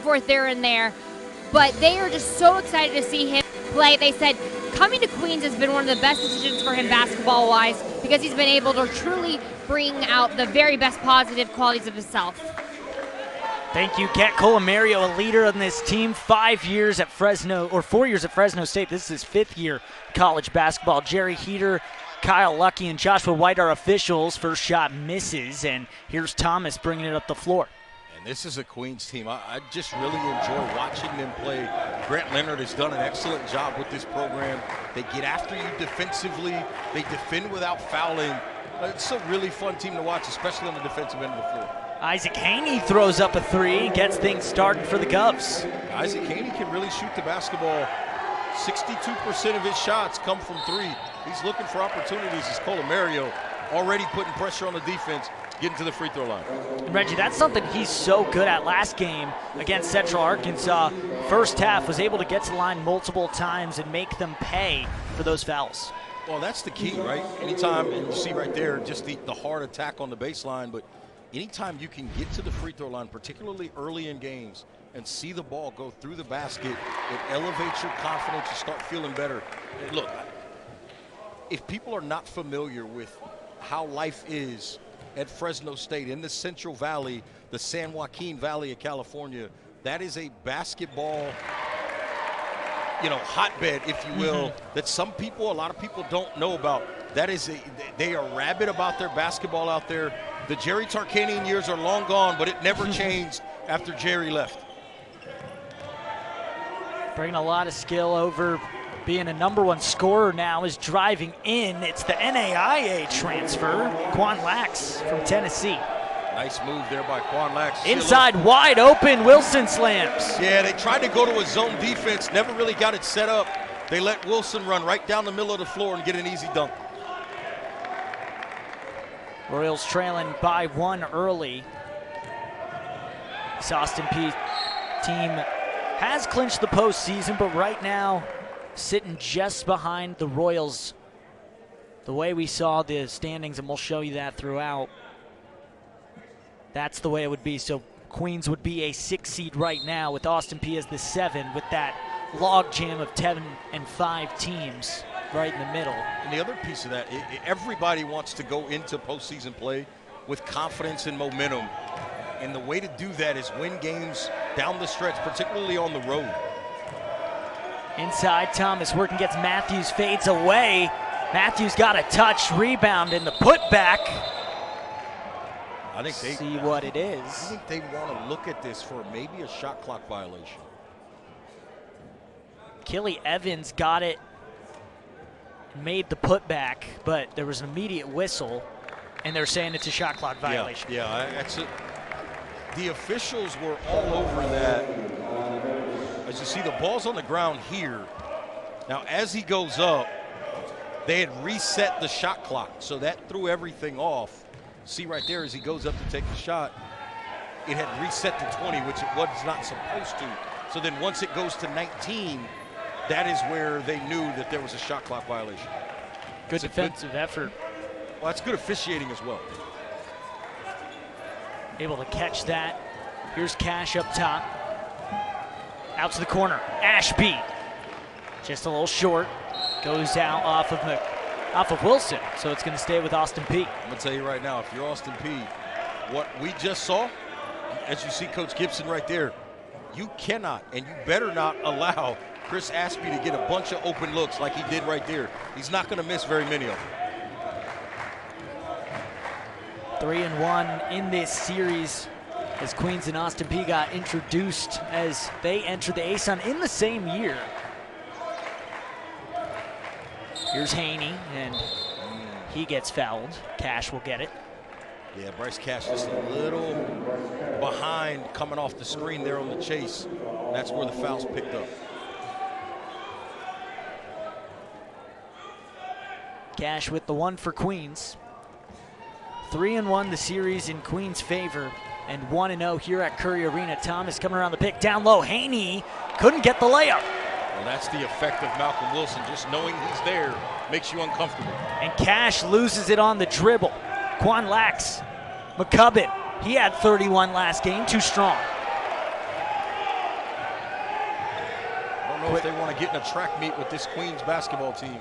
and forth there and there. But they are just so excited to see him play. They said coming to Queens has been one of the best decisions for him basketball-wise because he's been able to truly bring out the very best positive qualities of himself. Thank you, Kat Colomario, a leader on this team. 4 years at Fresno State. This is his 5th year college basketball. Jerry Heater, Kyle Lucky, and Joshua White are officials. First shot misses, and here's Thomas bringing it up the floor. And this is a Queens team. I just really enjoy watching them play. Grant Leonard has done an excellent job with this program. They get after you defensively. They defend without fouling. It's a really fun team to watch, especially on the defensive end of the floor. Isaac Haney throws up a 3, gets things started for the Govs. Isaac Haney can really shoot the basketball. 62% of his shots come from 3. He's looking for opportunities as Colomario already putting pressure on the defense, getting to the free throw line. Reggie, that's something he's so good at. Last game against Central Arkansas, first half was able to get to the line multiple times and make them pay for those fouls. Well, that's the key, right? Anytime, and you see right there, just the hard attack on the baseline, but anytime you can get to the free throw line, particularly early in games, and see the ball go through the basket, it elevates your confidence. You start feeling better. Look, if people are not familiar with how life is at Fresno State in the Central Valley, the San Joaquin Valley of California, that is a basketball, hotbed, if you will, that a lot of people don't know about. They are rabid about their basketball out there. The Jerry Tarkanian years are long gone, but it never changed after Jerry left. Bringing a lot of skill over, being a #1 scorer now, is driving in. It's the NAIA transfer, Quan Lax from Tennessee. Nice move there by Quan Lax. Inside, wide open, Wilson slams. Yeah, they tried to go to a zone defense, never really got it set up. They let Wilson run right down the middle of the floor and get an easy dunk. Royals trailing by 1 early. This Austin Peay team has clinched the postseason, but right now sitting just behind the Royals. The way we saw the standings, and we'll show you that throughout, that's the way it would be. So Queens would be a 6 seed right now with Austin Peay as the 7 with that logjam of 10 and 5 teams right in the middle. And the other piece of that, everybody wants to go into postseason play with confidence and momentum. And the way to do that is win games down the stretch, particularly on the road. Inside, Thomas working, gets Matthews, fades away. Matthews got a touch, rebound, and the putback. I think they see what it is. I think they want to look at this for maybe a shot clock violation. Killy Evans got it, made the putback, but there was an immediate whistle, and they're saying it's a shot clock violation. Yeah, that's it. The officials were all over that. As you see, the ball's on the ground here. Now, as he goes up, they had reset the shot clock, so that threw everything off. See right there, as he goes up to take the shot, it had reset to 20, which it was not supposed to. So then once it goes to 19, that is where they knew that there was a shot clock violation. Good defensive effort. Well, that's good officiating as well. Able to catch that. Here's Cash up top. Out to the corner. Ashby. Just a little short. Goes out off of Wilson. So it's going to stay with Austin Peay. I'm going to tell you right now, if you're Austin Peay, what we just saw, as you see Coach Gibson right there, you cannot and you better not allow Chris Ashby to get a bunch of open looks like he did right there. He's not going to miss very many of them. 3-1 in this series as Queens and Austin Peay got introduced as they entered the ASUN in the same year. Here's Haney, and he gets fouled. Cash will get it. Yeah, Bryce Cash just a little behind coming off the screen there on the chase. That's where the foul's picked up. Cash with the 1 for Queens. 3-1 the series in Queens' favor, and 1-0 here at Curry Arena. Thomas coming around the pick, down low. Haney couldn't get the layup. Well, that's the effect of Malcolm Wilson. Just knowing he's there makes you uncomfortable. And Cash loses it on the dribble. Quan Lax, McCubbin, he had 31 last game, too strong. know if they want to get in a track meet with this Queens basketball team.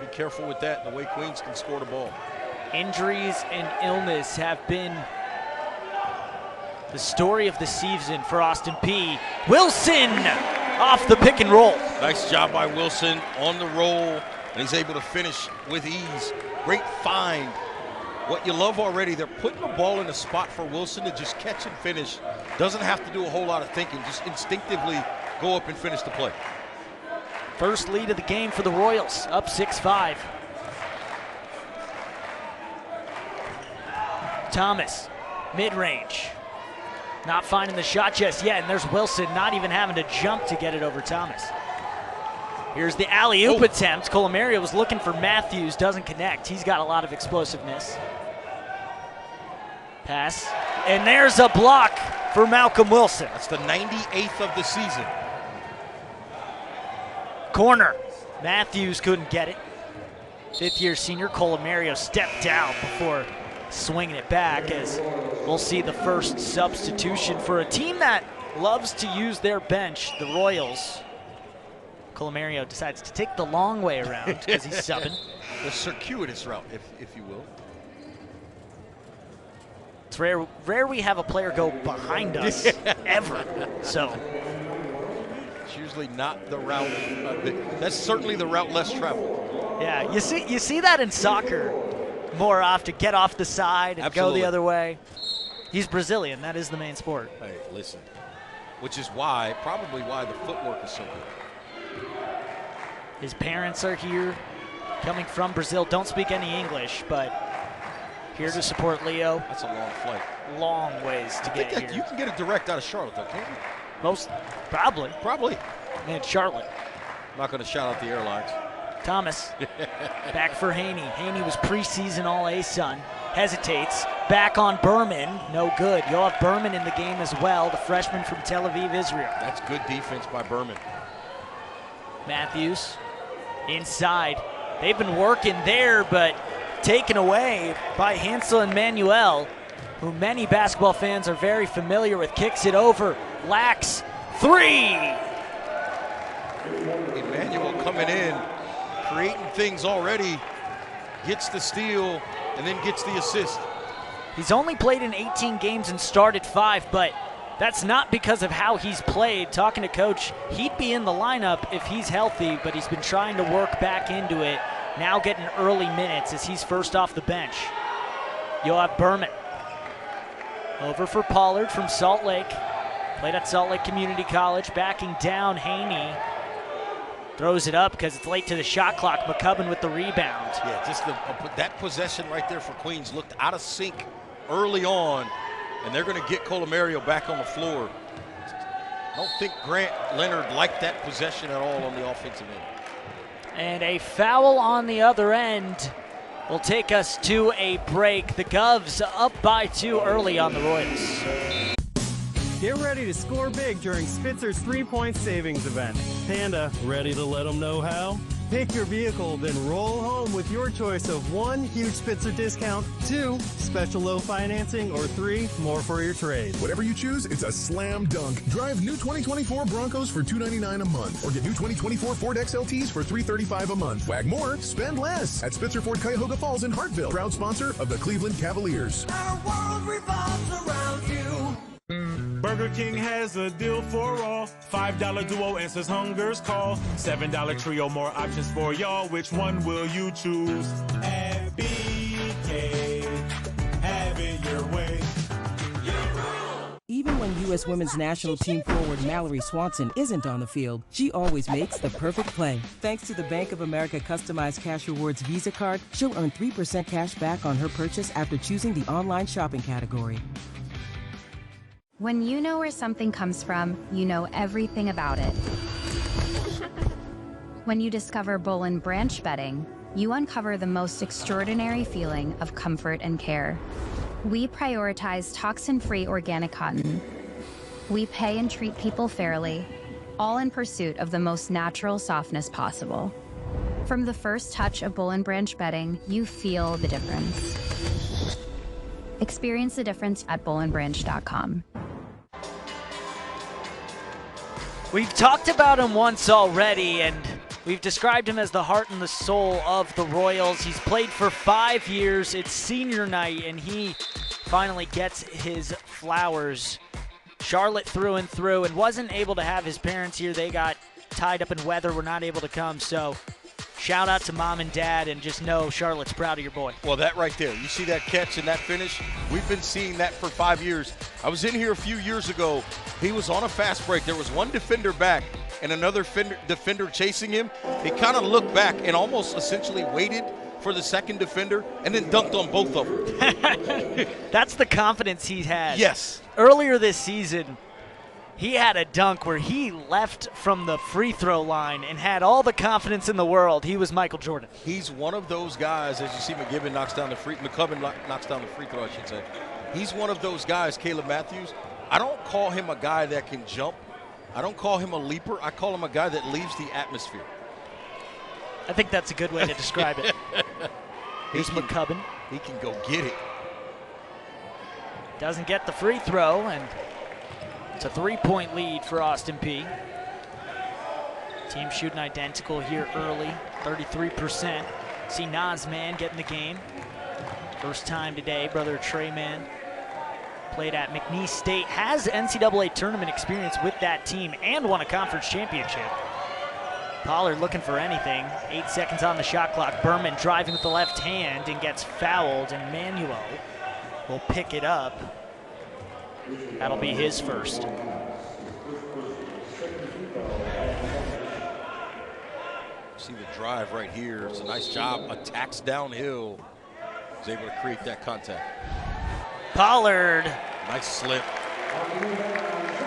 Be careful with that, the way Queens can score the ball. Injuries and illness have been the story of the season for Austin Peay. Wilson off the pick and roll. Nice job by Wilson on the roll, and he's able to finish with ease. Great find. What you love already, they're putting the ball in a spot for Wilson to just catch and finish. Doesn't have to do a whole lot of thinking, just instinctively go up and finish the play. First lead of the game for the Royals, up 6-5. Thomas, mid-range. Not finding the shot just yet, and there's Wilson not even having to jump to get it over Thomas. Here's the alley-oop attempt. Colomario was looking for Matthews, doesn't connect. He's got a lot of explosiveness. Pass, and there's a block for Malcolm Wilson. That's the 98th of the season. Corner, Matthews couldn't get it. Fifth-year senior Colomario stepped out before swinging it back, as we'll see the first substitution for a team that loves to use their bench, the Royals. Colomario decides to take the long way around because he's subbing. The circuitous route, if you will. It's rare we have a player go behind us ever. So it's usually not the route. That's certainly the route less traveled. Yeah, you see that in soccer more often. Get off the side and Absolutely. go the other way. He's Brazilian. That is the main sport. Hey, listen. Which is probably why the footwork is so good. His parents are here, coming from Brazil. Don't speak any English, but here to support Leo. That's a long flight. Long ways to get here. You can get it direct out of Charlotte, though, can't you? Probably. Probably. And Charlotte. I'm not going to shout out the airlines. Thomas, back for Haney. Haney was preseason All-A-Sun. Hesitates, back on Berman, no good. You'll have Berman in the game as well, the freshman from Tel Aviv, Israel. That's good defense by Berman. Matthews, inside. They've been working there, but taken away by Hansel and Manuel, who many basketball fans are very familiar with. Kicks it over, Lax, three! Emmanuel coming in, creating things already, gets the steal, and then gets the assist. He's only played in 18 games and started 5, but that's not because of how he's played. Talking to coach, he'd be in the lineup if he's healthy, but he's been trying to work back into it. Now getting early minutes as he's first off the bench. You'll have Berman. Over for Pollard from Salt Lake. Played at Salt Lake Community College. Backing down Haney. Throws it up because it's late to the shot clock. McCubbin with the rebound. Yeah, just that possession right there for Queens looked out of sync early on, and they're going to get Colomario back on the floor. I don't think Grant Leonard liked that possession at all on the offensive end. And a foul on the other end will take us to a break. The Govs up by 2 early on the Royals. Get ready to score big during Spitzer's 3-point savings event. Panda, ready to let them know how? Pick your vehicle, then roll home with your choice of 1, huge Spitzer discount, 2, special low financing, or 3, more for your trade. Whatever you choose, it's a slam dunk. Drive new 2024 Broncos for $299 a month, or get new 2024 Ford XLTs for $335 a month. Wag more, spend less at Spitzer Ford Cuyahoga Falls in Hartville, proud sponsor of the Cleveland Cavaliers. Our world revolves around you. Burger King has a deal for all. $5 duo answers hunger's call. $7 trio, more options for y'all. Which one will you choose? At BK, have it your way. Even when U.S. Women's National Team forward Mallory Swanson isn't on the field, she always makes the perfect play. Thanks to the Bank of America Customized Cash Rewards Visa Card, she'll earn 3% cash back on her purchase after choosing the online shopping category. When you know where something comes from, you know everything about it. When you discover Bull & Branch bedding, you uncover the most extraordinary feeling of comfort and care. We prioritize toxin-free organic cotton. We pay and treat people fairly, all in pursuit of the most natural softness possible. From the first touch of Bull & Branch bedding, you feel the difference. Experience the difference at bullandbranch.com. We've talked about him once already, and we've described him as the heart and the soul of the Royals. He's played for 5 years. It's senior night, and he finally gets his flowers. Charlotte through and through, and wasn't able to have his parents here. They got tied up in weather, were not able to come. So shout out to mom and dad, and just know Charlotte's proud of your boy. Well, that right there, you see that catch and that finish? We've been seeing that for 5 years. I was in here a few years ago. He was on a fast break. There was one defender back and another defender chasing him. He kind of looked back and almost essentially waited for the second defender and then dunked on both of them. That's the confidence he has. Yes. Earlier this season, he had a dunk where he left from the free throw line and had all the confidence in the world. He was Michael Jordan. He's one of those guys, as you see McCubbin knocks down the free throw, I should say. He's one of those guys, Caleb Matthews. I don't call him a guy that can jump. I don't call him a leaper. I call him a guy that leaves the atmosphere. I think that's a good way to describe it. Here's McCubbin. He can go get it. Doesn't get the free throw, and it's a 3-point lead for Austin Peay. Team shooting identical here early, 33%. See Nazman get in the game. First time today, brother Trey Man. Played at McNeese State, has NCAA tournament experience with that team, and won a conference championship. Pollard looking for anything. 8 seconds on the shot clock. Berman driving with the left hand and gets fouled, and Manuel will pick it up. That'll be his first. See the drive right here. It's a nice job. Attacks downhill. Is able to create that contact. Pollard. Nice slip.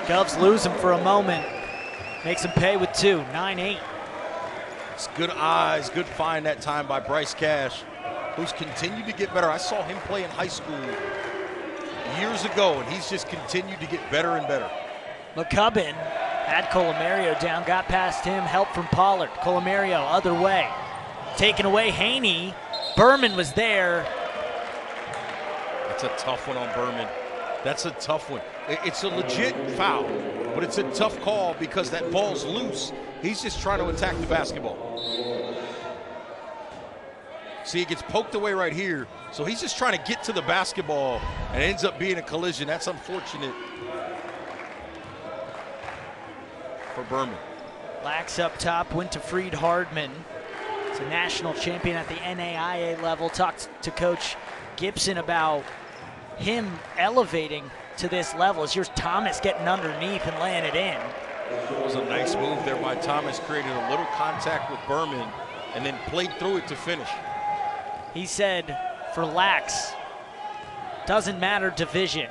Govs lose him for a moment. Makes him pay with 2, 9-8. It's good eyes, good find that time by Bryce Cash, who's continued to get better. I saw him play in high school years ago, and he's just continued to get better and better. McCubbin had Colomario down, got past him, help from Pollard. Colomario, other way. Taken away, Haney. Berman was there. That's a tough one on Berman. That's a tough one. It's a legit foul, but it's a tough call because that ball's loose. He's just trying to attack the basketball. See, it gets poked away right here, so he's just trying to get to the basketball, and it ends up being a collision. That's unfortunate for Berman. Lax up top, went to Freed Hardman. He's a national champion at the NAIA level. Talked to Coach Gibson about him elevating to this level. Here's Thomas getting underneath and laying it in. It was a nice move there by Thomas, created a little contact with Berman, and then played through it to finish. He said, for Lax, doesn't matter division.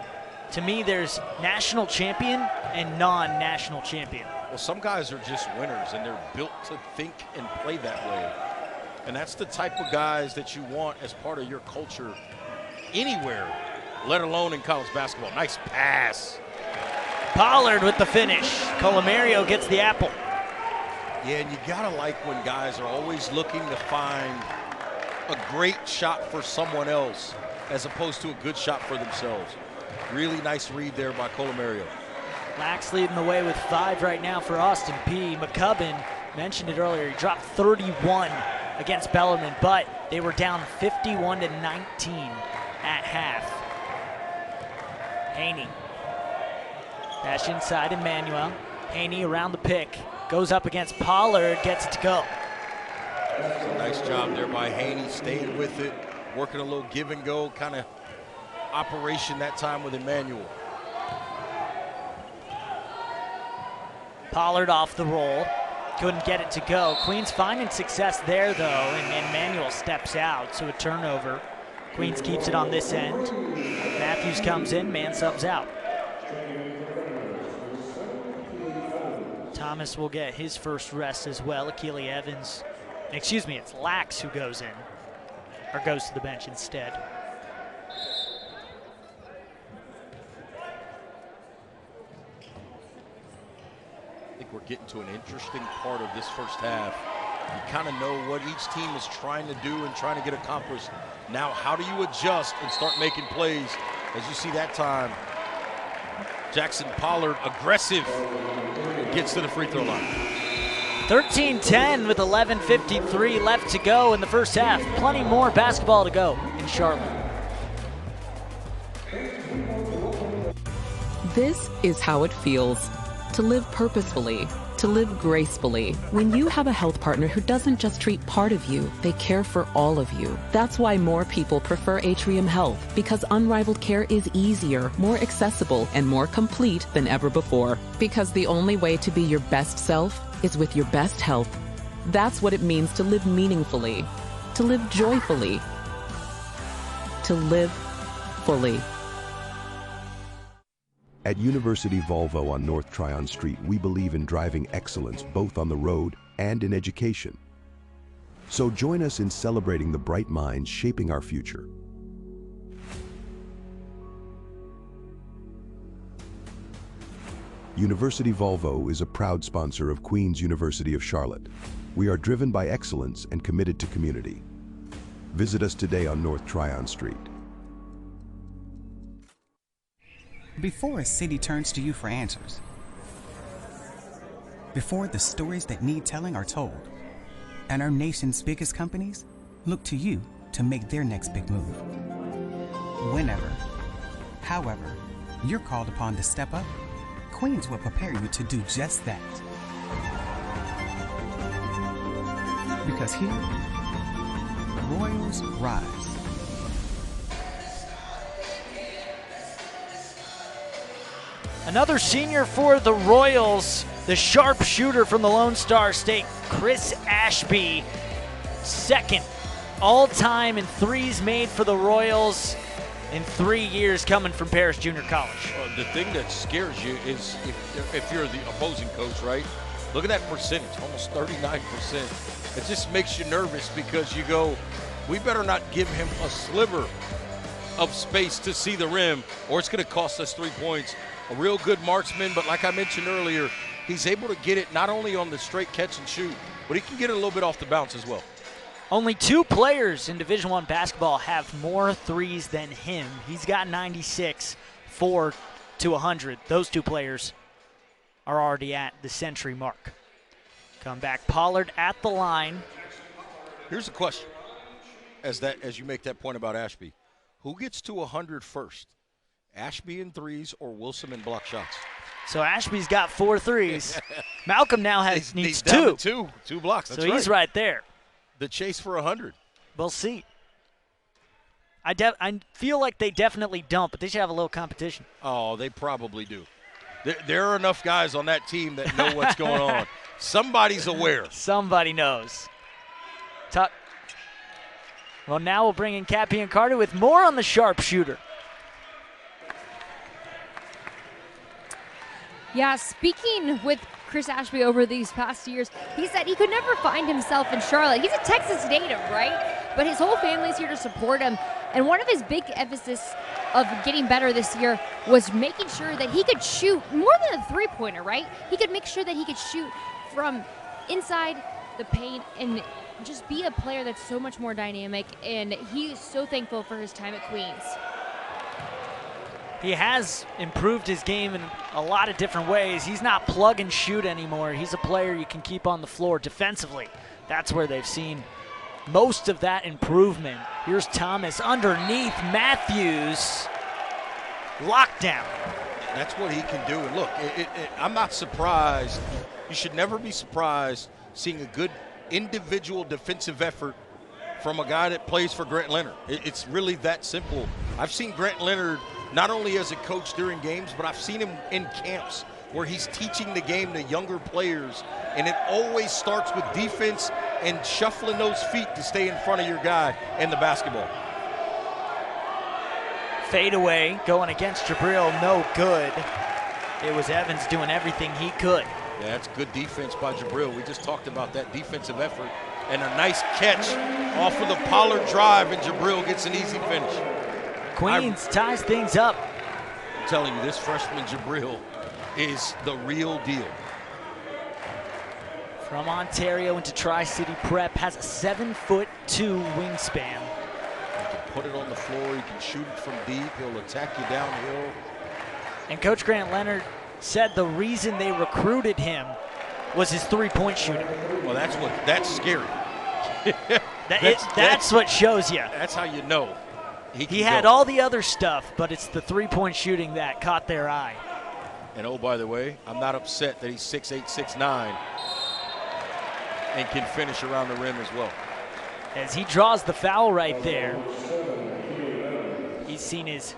To me, there's national champion and non-national champion. Well, some guys are just winners, and they're built to think and play that way. And that's the type of guys that you want as part of your culture anywhere, let alone in college basketball. Nice pass. Pollard with the finish. Colomario gets the apple. Yeah, and you gotta like when guys are always looking to find a great shot for someone else as opposed to a good shot for themselves. Really nice read there by Colomario. Lax leading the way with 5 right now for Austin Peay. McCubbin mentioned it earlier. He dropped 31 against Bellarmine, but they were down 51-19 at half. Haney. Dash inside Emmanuel. Haney around the pick. Goes up against Pollard, gets it to go. A nice job there by Haney, staying with it, working a little give and go kind of operation that time with Emmanuel. Pollard off the roll. Couldn't get it to go. Queens finding success there, though, and Emmanuel steps out, so a turnover. Queens keeps it on this end. Matthews comes in, man subs out. Thomas will get his first rest as well. Akili Evans, excuse me, it's Lax who goes in, or goes to the bench instead. I think we're getting to an interesting part of this first half. You kind of know what each team is trying to do and trying to get accomplished. Now, how do you adjust and start making plays? As you see that time, Jackson Pollard aggressive. gets to the free throw line. 13-10 with 11:53 left to go in the first half. Plenty more basketball to go in Charlotte. This is how it feels to live purposefully, to live gracefully. When you have a health partner who doesn't just treat part of you, they care for all of you. That's why more people prefer Atrium Health, because unrivaled care is easier, more accessible, and more complete than ever before. Because the only way to be your best self is with your best health. That's what it means to live meaningfully, to live joyfully, to live fully. At University Volvo on North Tryon Street, we believe in driving excellence both on the road and in education. So join us in celebrating the bright minds shaping our future. University Volvo is a proud sponsor of Queen's University of Charlotte. We are driven by excellence and committed to community. Visit us today on North Tryon Street. Before a city turns to you for answers, before the stories that need telling are told, and our nation's biggest companies look to you to make their next big move. Whenever, however, you're called upon to step up, Queens will prepare you to do just that. Because here, Royals rise. Another senior for the Royals, the sharpshooter from the Lone Star State, Chris Ashby, second all-time in threes made for the Royals in 3 years coming from Paris Junior College. Well, the thing that scares you is if you're the opposing coach, right? Look at that percentage, almost 39%. It just makes you nervous because you go, we better not give him a sliver of space to see the rim or it's going to cost us 3 points. A real good marksman, but like I mentioned earlier, he's able to get it not only on the straight catch and shoot, but he can get it a little bit off the bounce as well. Only 2 players in Division I basketball have more threes than him. He's got 96, 4 to 100. Those 2 players are already at the century mark. Come back, Pollard at the line. Here's a question, as you make that point about Ashby. Who gets to 100 first? Ashby in threes or Wilson in block shots? So Ashby's got 4 threes. Malcolm now needs down 2. to two blocks. That's so he's right there. The chase for 100. We'll see. I feel like they definitely don't, but they should have a little competition. Oh, they probably do. There are enough guys on that team that know what's going on. Somebody's aware. Somebody knows. Well, now we'll bring in Cappy and Carter with more on the sharpshooter. Yeah, speaking with Chris Ashby over these past years, he said he could never find himself in Charlotte. He's a Texas native, right? But his whole family's here to support him. And one of his big emphasis of getting better this year was making sure that he could shoot more than a three-pointer, right? He could make sure that he could shoot from inside the paint and just be a player that's so much more dynamic. And he is so thankful for his time at Queens. He has improved his game in a lot of different ways. He's not plug and shoot anymore. He's a player you can keep on the floor defensively. That's where they've seen most of that improvement. Here's Thomas underneath Matthews. Lockdown. That's what he can do. And look, I'm not surprised. You should never be surprised seeing a good individual defensive effort from a guy that plays for Grant Leonard. It's really that simple. I've seen Grant Leonard not only as a coach during games, but I've seen him in camps where he's teaching the game to younger players, and it always starts with defense and shuffling those feet to stay in front of your guy in the basketball. Fade away, going against Jabril, no good. It was Evans doing everything he could. Yeah, that's good defense by Jabril. We just talked about that defensive effort, and a nice catch off of the Pollard drive, and Jabril gets an easy finish. Queens ties things up. I'm telling you, this freshman Jabril is the real deal. From Ontario into Tri-City Prep, has a 7'2" wingspan. He can put it on the floor, he can shoot it from deep, he'll attack you downhill. And Coach Grant Leonard said the reason they recruited him was his three-point shooting. Well, that's scary. That's what shows you. That's how you know. He had all the other stuff, but it's the three-point shooting that caught their eye. And oh, by the way, I'm not upset that he's 6'8", 6'9", and can finish around the rim as well. As he draws the foul right there, he's seen his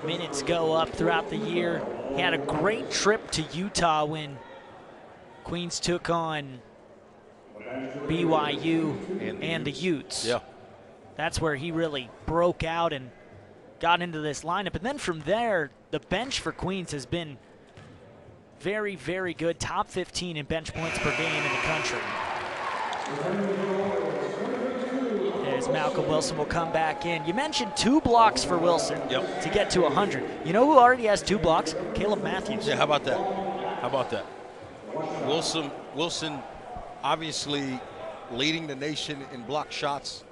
minutes go up throughout the year. He had a great trip to Utah when Queens took on BYU and the Utes. Yeah. That's where he really broke out and got into this lineup. And then from there, the bench for Queens has been very, very good. Top 15 in bench points per game in the country. As Malcolm Wilson will come back in. You mentioned 2 blocks for Wilson to get to 100. You know who already has 2 blocks? Caleb Matthews. Yeah, how about that? How about that? Wilson obviously leading the nation in block shots.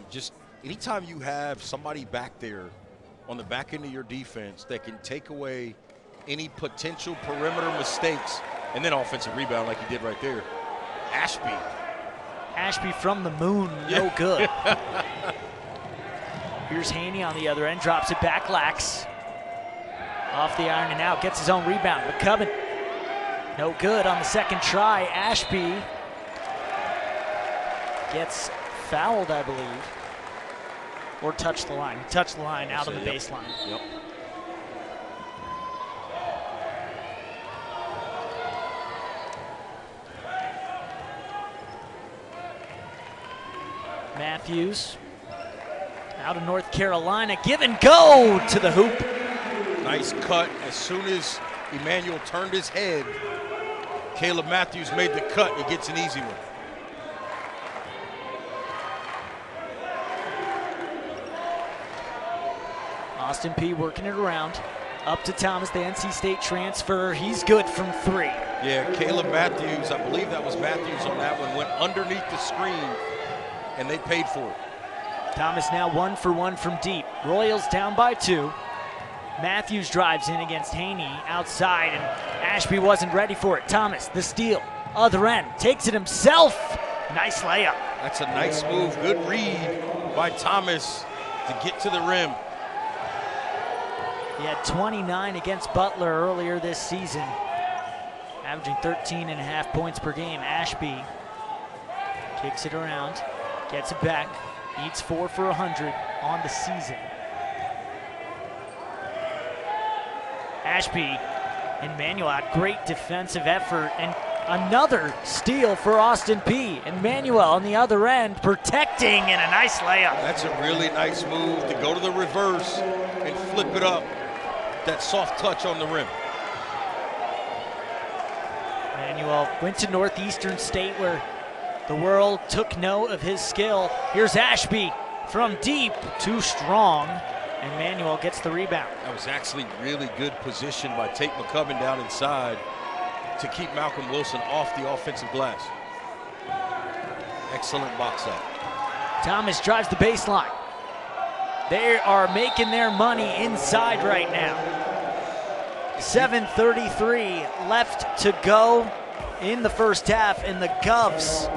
Just anytime you have somebody back there on the back end of your defense that can take away any potential perimeter mistakes, and then offensive rebound like he did right there. Ashby from the moon, no good. Here's Haney on the other end, drops it back, Lax. Off the iron and out, gets his own rebound. McCubbin, no good on the second try. Ashby gets fouled, I believe, or touched the line. He touched the line out of the baseline. Yep. Matthews out of North Carolina, give and go to the hoop. Nice cut. As soon as Emmanuel turned his head, Caleb Matthews made the cut. He gets an easy one. Austin Peay working it around. Up to Thomas, the NC State transfer. He's good from 3. Yeah, Caleb Matthews, I believe that was Matthews on that one, went underneath the screen, and they paid for it. Thomas now 1 for 1 from deep. Royals down by 2. Matthews drives in against Haney outside, and Ashby wasn't ready for it. Thomas, the steal, other end, takes it himself. Nice layup. That's a nice move. Good read by Thomas to get to the rim. He had 29 against Butler earlier this season, averaging 13.5 points per game. Ashby kicks it around, gets it back, needs 4 for 100 on the season. Ashby and Manuel had great defensive effort, and another steal for Austin Peay. And Manuel on the other end protecting, and a nice layup. That's a really nice move to go to the reverse and flip it up. That soft touch on the rim. Manuel went to Northeastern State where the world took note of his skill. Here's Ashby from deep, too strong, and Manuel gets the rebound. That was actually really good position by Tate McCubbin down inside to keep Malcolm Wilson off the offensive glass. Excellent box out. Thomas drives the baseline. They are making their money inside right now. 7:33 left to go in the first half, and the Govs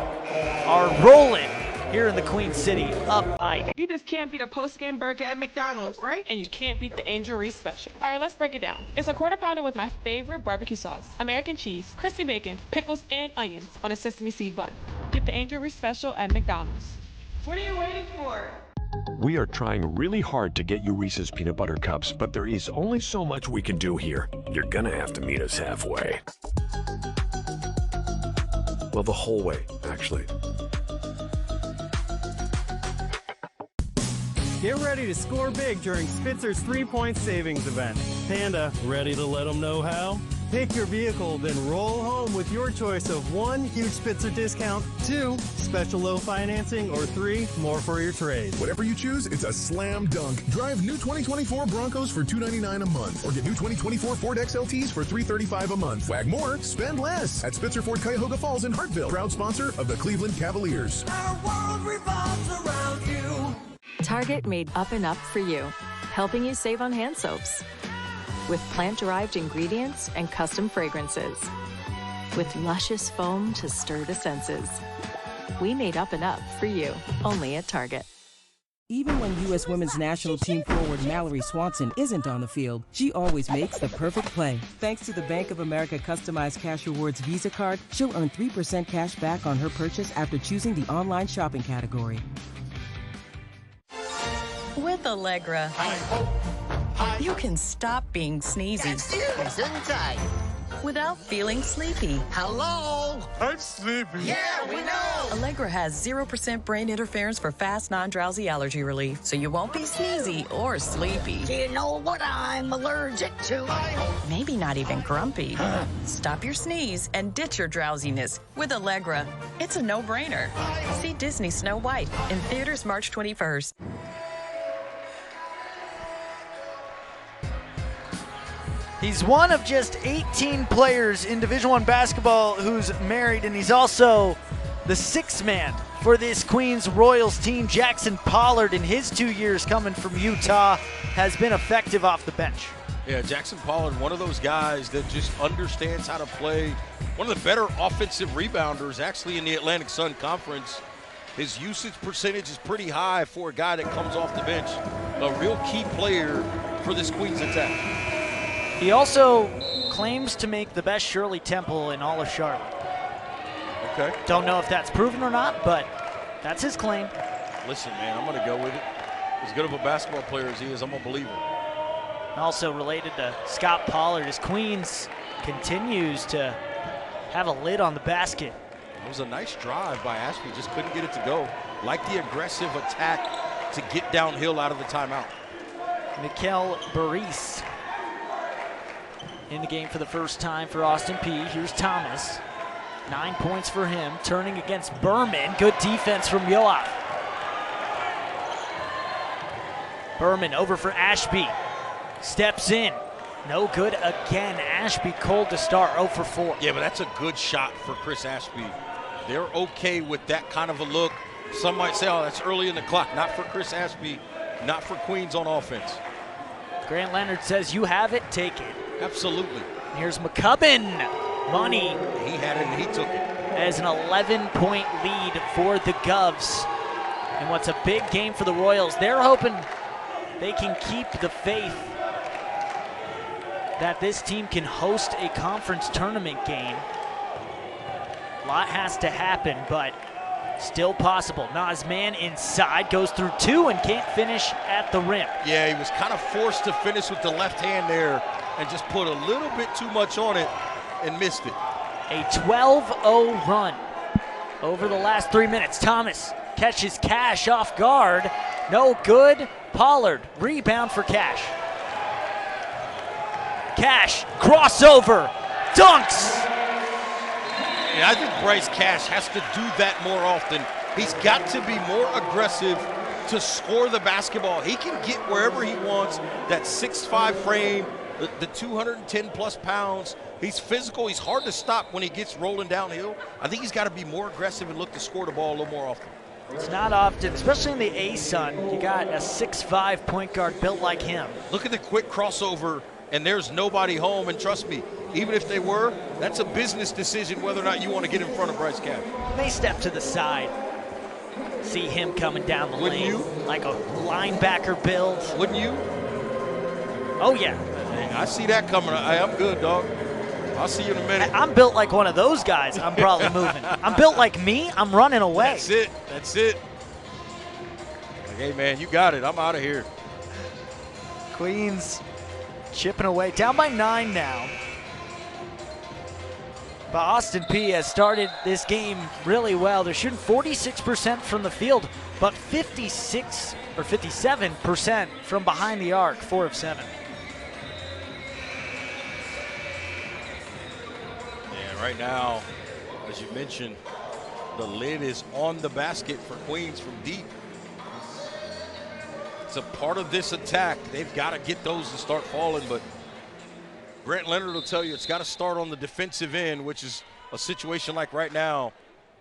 are rolling here in the Queen City, up by. You just can't beat a post-game burger at McDonald's, right? And you can't beat the Angel Reese special. All right, let's break it down. It's a quarter pounder with my favorite barbecue sauce, American cheese, crispy bacon, pickles, and onions on a sesame seed bun. Get the Angel Reese special at McDonald's. What are you waiting for? We are trying really hard to get you Reese's Peanut Butter Cups, but there is only so much we can do here. You're gonna have to meet us halfway. Well, the whole way, actually. Get ready to score big during Spitzer's 3-point savings event. Panda, ready to let them know how? Pick your vehicle, then roll home with your choice of 1, huge Spitzer discount, 2, special low financing, or 3, more for your trade. Whatever you choose, it's a slam dunk. Drive new 2024 Broncos for $299 a month, or get new 2024 Ford XLTs for $335 a month. Wag more, spend less at Spitzer Ford Cuyahoga Falls in Hartville, proud sponsor of the Cleveland Cavaliers. Our world revolves around you. Target made Up and Up for you, helping you save on hand soaps. with plant-derived ingredients and custom fragrances. With luscious foam to stir the senses. We made Up and Up for you, only at Target. Even when U.S. Women's National Team forward Mallory Swanson isn't on the field, she always makes the perfect play. Thanks to the Bank of America customized cash rewards Visa card, she'll earn 3% cash back on her purchase after choosing the online shopping category. With Allegra, you can stop being sneezy without feeling sleepy. Hello? I'm sleepy. Yeah, we know. Allegra has 0% brain interference for fast, non-drowsy allergy relief, so you won't be sneezy or sleepy. Do you know what I'm allergic to? Maybe not even grumpy. Stop your sneeze and ditch your drowsiness with Allegra. It's a no-brainer. See Disney Snow White in theaters March 21st. He's one of just 18 players in Division I basketball who's married, and he's also the sixth man for this Queens Royals team. Jackson Pollard, in his 2 years coming from Utah, has been effective off the bench. Yeah, Jackson Pollard, one of those guys that just understands how to play. One of the better offensive rebounders actually in the Atlantic Sun Conference. His usage percentage is pretty high for a guy that comes off the bench. A real key player for this Queens attack. He also claims to make the best Shirley Temple in all of Charlotte. Okay. Don't know if that's proven or not, but that's his claim. Listen, man, I'm going to go with it. As good of a basketball player as he is, I'm going to believe him. Also related to Scott Pollard, as Queens continues to have a lid on the basket. It was a nice drive by Ashby, just couldn't get it to go. Like the aggressive attack to get downhill out of the timeout. Mikel Burries in the game for the first time for Austin Peay. Here's Thomas. 9 points for him, turning against Berman. Good defense from Yoav. Berman over for Ashby. Steps in. No good again. Ashby cold to start, 0 for 4. Yeah, but that's a good shot for Chris Ashby. They're okay with that kind of a look. Some might say, oh, that's early in the clock. Not for Chris Ashby, not for Queens on offense. Grant Leonard says, you have it, take it. Absolutely. Here's McCubbin. Money. He had it and he took it. As an 11-point lead for the Govs. And what's a big game for the Royals. They're hoping they can keep the faith that this team can host a conference tournament game. A lot has to happen, but still possible. Nazman inside, goes through 2 and can't finish at the rim. Yeah, he was kind of forced to finish with the left hand there and just put a little bit too much on it and missed it. A 12-0 run over the last 3 minutes. Thomas catches Cash off guard. No good. Pollard, rebound for Cash. Cash, crossover, dunks. Yeah, I think Bryce Cash has to do that more often. He's got to be more aggressive to score the basketball. He can get wherever he wants. That 6'5" frame, the 210-plus pounds. He's physical. He's hard to stop when he gets rolling downhill. I think he's got to be more aggressive and look to score the ball a little more often. It's not often, especially in the A-Sun. You got a 6'5" point guard built like him. Look at the quick crossover, and there's nobody home. And trust me, even if they were, that's a business decision whether or not you want to get in front of Bryce Cash. They step to the side. See him coming down the lane. You? Like a linebacker build. Wouldn't you? Oh, yeah. I see that coming. I'm good, dog. I'll see you in a minute. I'm built like one of those guys. I'm probably moving. I'm built like me. I'm running away. That's it. That's it. Like, hey, man, you got it. I'm out of here. Queens chipping away. Down by 9 now. But Austin Peay has started this game really well. They're shooting 46% from the field, but 57% from behind the arc, 4 of 7. Yeah, right now, as you mentioned, the lid is on the basket for Queens from deep. It's a part of this attack. They've got to get those to start falling, but Grant Leonard will tell you it's got to start on the defensive end, which is a situation like right now.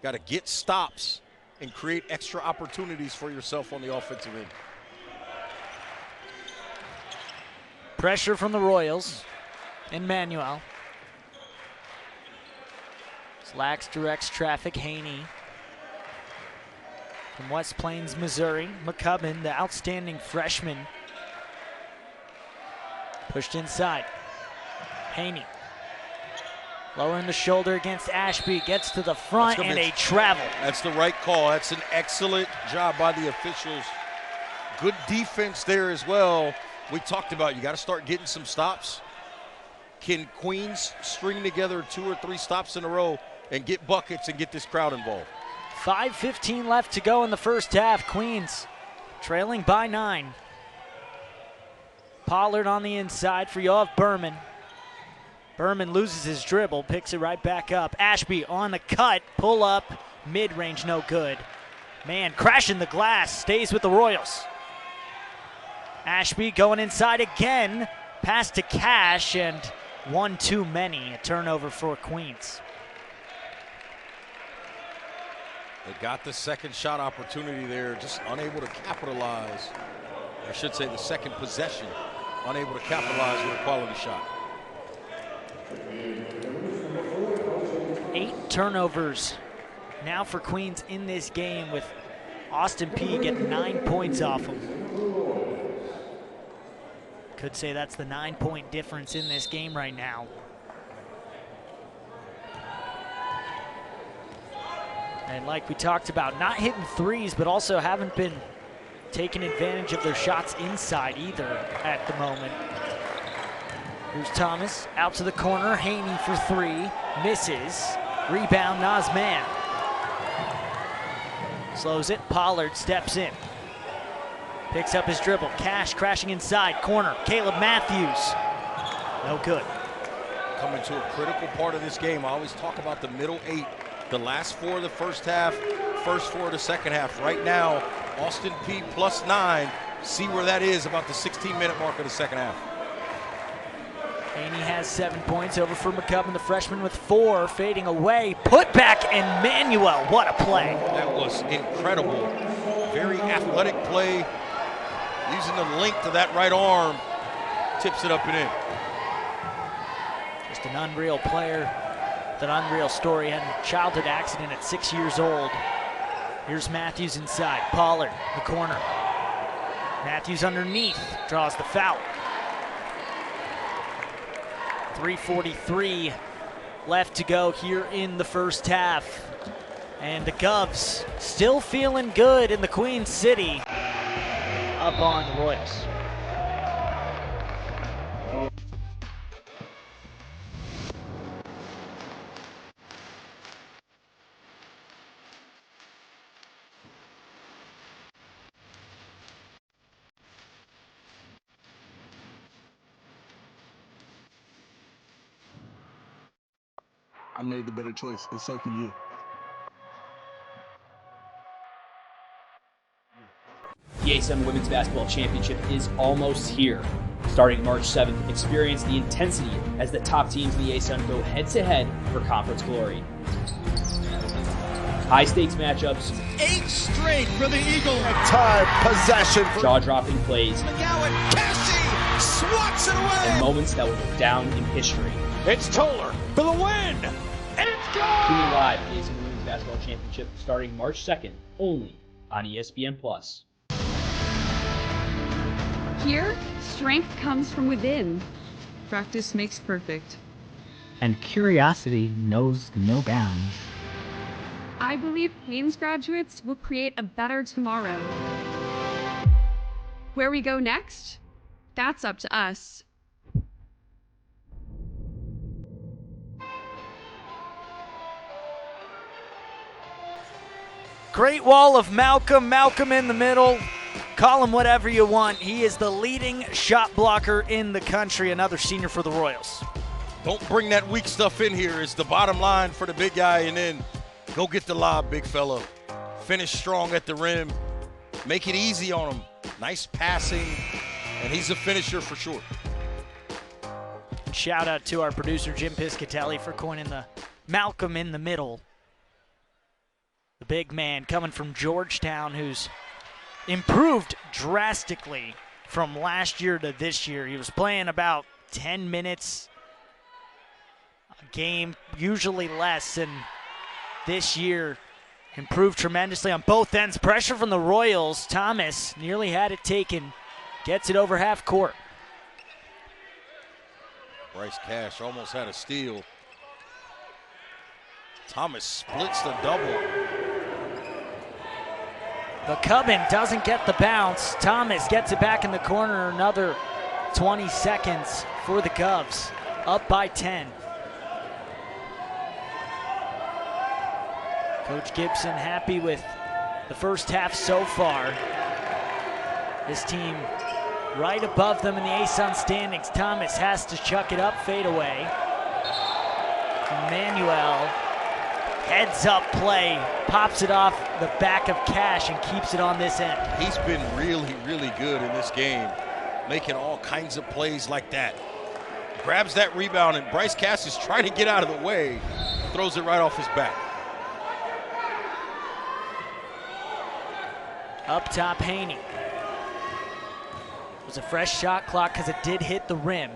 Got to get stops and create extra opportunities for yourself on the offensive end. Pressure from the Royals. Emmanuel. Slacks directs traffic. Haney. From West Plains, Missouri. McCubbin, the outstanding freshman. Pushed inside. Haney. Lowering the shoulder against Ashby. Gets to the front and a travel. That's the right call. That's an excellent job by the officials. Good defense there as well. We talked about you got to start getting some stops. Can Queens string together 2 or 3 stops in a row and get buckets and get this crowd involved? 5:15 left to go in the first half. Queens trailing by 9. Pollard on the inside for Yoav Berman. Berman loses his dribble, picks it right back up. Ashby on the cut, pull up, mid-range, no good. Man, crashing the glass, stays with the Royals. Ashby going inside again, pass to Cash, and one too many, a turnover for Queens. They got the second shot opportunity there, just unable to capitalize. I should say the second possession, unable to capitalize with a quality shot. 8 turnovers now for Queens in this game, with Austin Peay getting 9 points off them. Could say that's the 9-point difference in this game right now. And like we talked about, not hitting threes, but also haven't been taking advantage of their shots inside either at the moment. Here's Thomas, out to the corner, Haney for 3, misses. Rebound, Nazman. Slows it, Pollard steps in. Picks up his dribble, Cash crashing inside, corner, Caleb Matthews. No good. Coming to a critical part of this game. I always talk about the middle 8. The last 4 of the first half, first 4 of the second half. Right now, Austin Peay +9. See where that is about the 16-minute mark of the second half. Haney has 7 points, over for McCubbin, the freshman with 4, fading away. Put back Emmanuel, what a play. That was incredible. Very athletic play. Using the length of that right arm, tips it up and in. Just an unreal player. An unreal story. Had a childhood accident at 6 years old. Here's Matthews inside. Pollard, the corner. Matthews underneath, draws the foul. 3:43 left to go here in the first half. And the Govs still feeling good in the Queen City. Up on the Royals. I made the better choice, and so can you. The ASUN Women's Basketball Championship is almost here. Starting March 7th, experience the intensity as the top teams in the ASUN go head-to-head for conference glory. High-stakes matchups. 8 straight for the Eagles. Time possession. Jaw-dropping plays. McGowan, Cassie swats it away. And moments that will go down in history. It's Toller for the win. It's gone. Tune in live to the ASUN Women's Basketball Championship starting March 2nd, only on ESPN+. Here, strength comes from within. Practice makes perfect. And curiosity knows no bounds. I believe Queens graduates will create a better tomorrow. Where we go next? That's up to us. Great wall of Malcolm. Malcolm in the middle. Call him whatever you want. He is the leading shot blocker in the country. Another senior for the Royals. Don't bring that weak stuff in here is the bottom line for the big guy, and then go get the lob, big fella. Finish strong at the rim. Make it easy on him. Nice passing, and he's a finisher for sure. Shout out to our producer, Jim Piscatelli, for coining the Malcolm in the middle. The big man coming from Georgetown, who's improved drastically from last year to this year. He was playing about 10 minutes a game, usually less, and this year improved tremendously on both ends. Pressure from the Royals. Thomas nearly had it taken. Gets it over half court. Bryce Cash almost had a steal. Thomas splits the double. McCubbin doesn't get the bounce. Thomas gets it back in the corner. Another 20 seconds for the Govs. Up by 10. Coach Gibson happy with the first half so far. This team right above them in the ASUN standings. Thomas has to chuck it up, fade away. Emmanuel, heads up play, pops it off the back of Cash and keeps it on this end. He's been really, really good in this game, making all kinds of plays like that. Grabs that rebound, and Bryce Cash is trying to get out of the way, throws it right off his back. Up top, Haney. It was a fresh shot clock because it did hit the rim.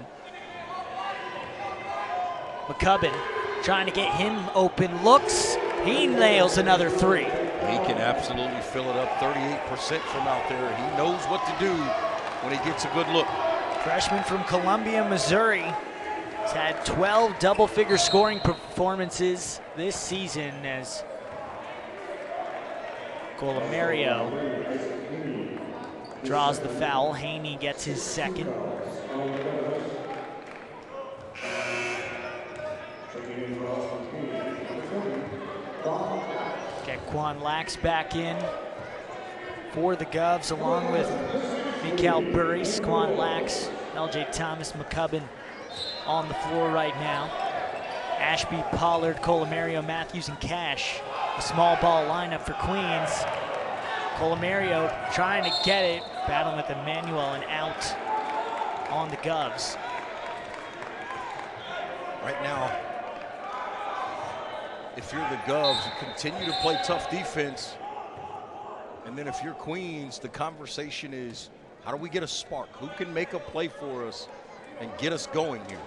McCubbin trying to get him open. Looks, he nails another three. He can absolutely fill it up, 38% from out there. He knows what to do when he gets a good look. Freshman from Columbia, Missouri. He's had 12 double-figure scoring performances this season as Colomario draws the foul. Haney gets his second. Get Quan Lax back in for the Govs along with Mikael Burries, Quan Lax, LJ Thomas, McCubbin on the floor right now. Ashby, Pollard, Colomario, Matthews, and Cash. A small ball lineup for Queens. Colomario trying to get it, battling with Emmanuel and out on the Govs. Right now, if you're the Govs, you continue to play tough defense. And then if you're Queens, the conversation is, how do we get a spark? Who can make a play for us and get us going here?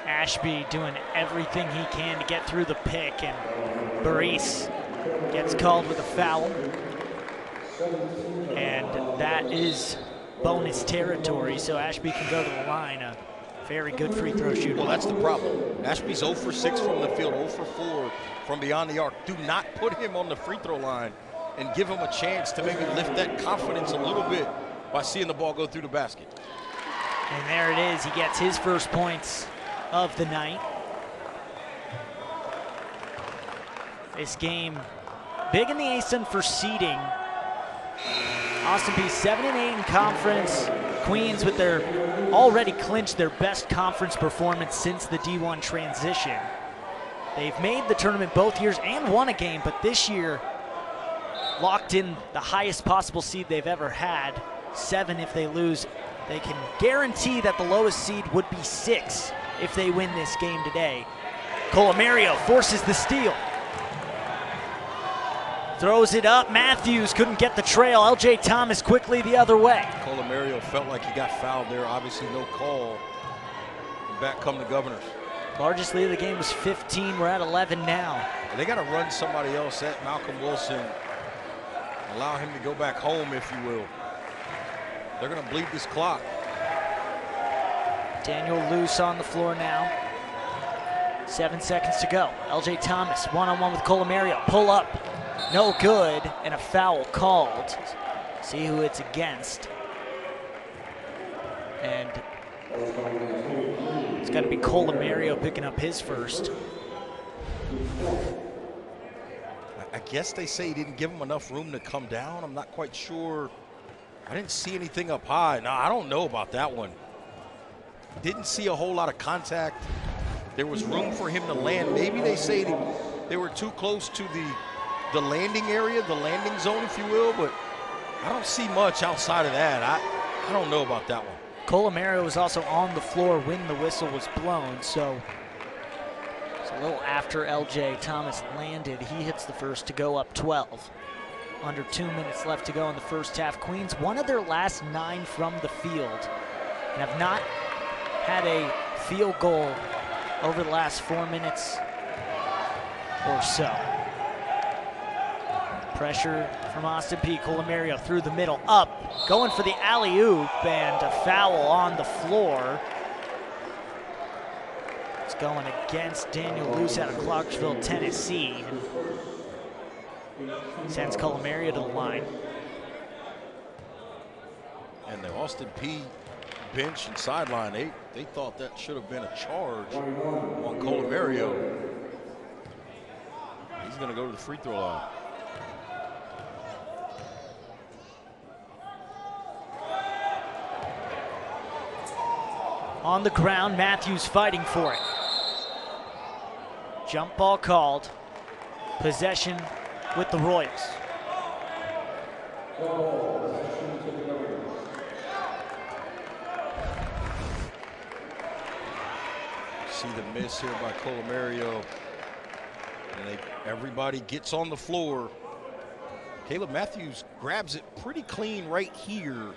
Ashby doing everything he can to get through the pick, and Burries gets called with a foul. And that is bonus territory, so Ashby can go to the line. A very good free throw shooter. Well, that's the problem. Ashby's 0 for 6 from the field, 0 for 4 from beyond the arc. Do not put him on the free throw line and give him a chance to maybe lift that confidence a little bit by seeing the ball go through the basket. And there it is. He gets his first points of the night. This game big in the ASUN for seeding. Austin Peay 7-8 in conference. Queens with their already clinched their best conference performance since the D1 transition. They've made the tournament both years and won a game, but this year locked in the highest possible seed they've ever had. 7 if they lose. They can guarantee that the lowest seed would be 6 if they win this game today. Colomario forces the steal. Throws it up. Matthews couldn't get the trail. LJ Thomas quickly the other way. Colomario felt like he got fouled there. Obviously no call. And back come the Governors. Largest lead of the game was 15. We're at 11 now. They got to run somebody else at Malcolm Wilson. Allow him to go back home, if you will. They're going to bleed this clock. Daniel Luce on the floor now. 7 seconds to go. LJ Thomas one-on-one with Colomario. Pull up. No good, and a foul called. See who it's against. And it's got to be Colomario picking up his first. I guess they say he didn't give him enough room to come down. I'm not quite sure. I didn't see anything up high. No, I don't know about that one. Didn't see a whole lot of contact. There was room for him to land. Maybe they say they were too close to the landing area, the landing zone, if you will, but I don't see much outside of that. I don't know about that one. Colomario was also on the floor when the whistle was blown, so It's a little after LJ Thomas landed. He hits the first to go up 12. Under 2 minutes left to go in the first half. Queens, one of their last 9 from the field, and have not had a field goal over the last 4 minutes or so. Pressure from Austin Peay. Colomario through the middle, up, going for the alley-oop, and a foul on the floor. It's going against Daniel Luce out of Clarksville, Tennessee. Sends Colomario to the line. And the Austin Peay bench and sideline, they thought that should have been a charge on Colomario. He's going to go to the free throw line. On the ground, Matthews fighting for it. Jump ball called. Possession with the Royals. See the miss here by Colomario. And everybody gets on the floor. Caleb Matthews grabs it pretty clean right here,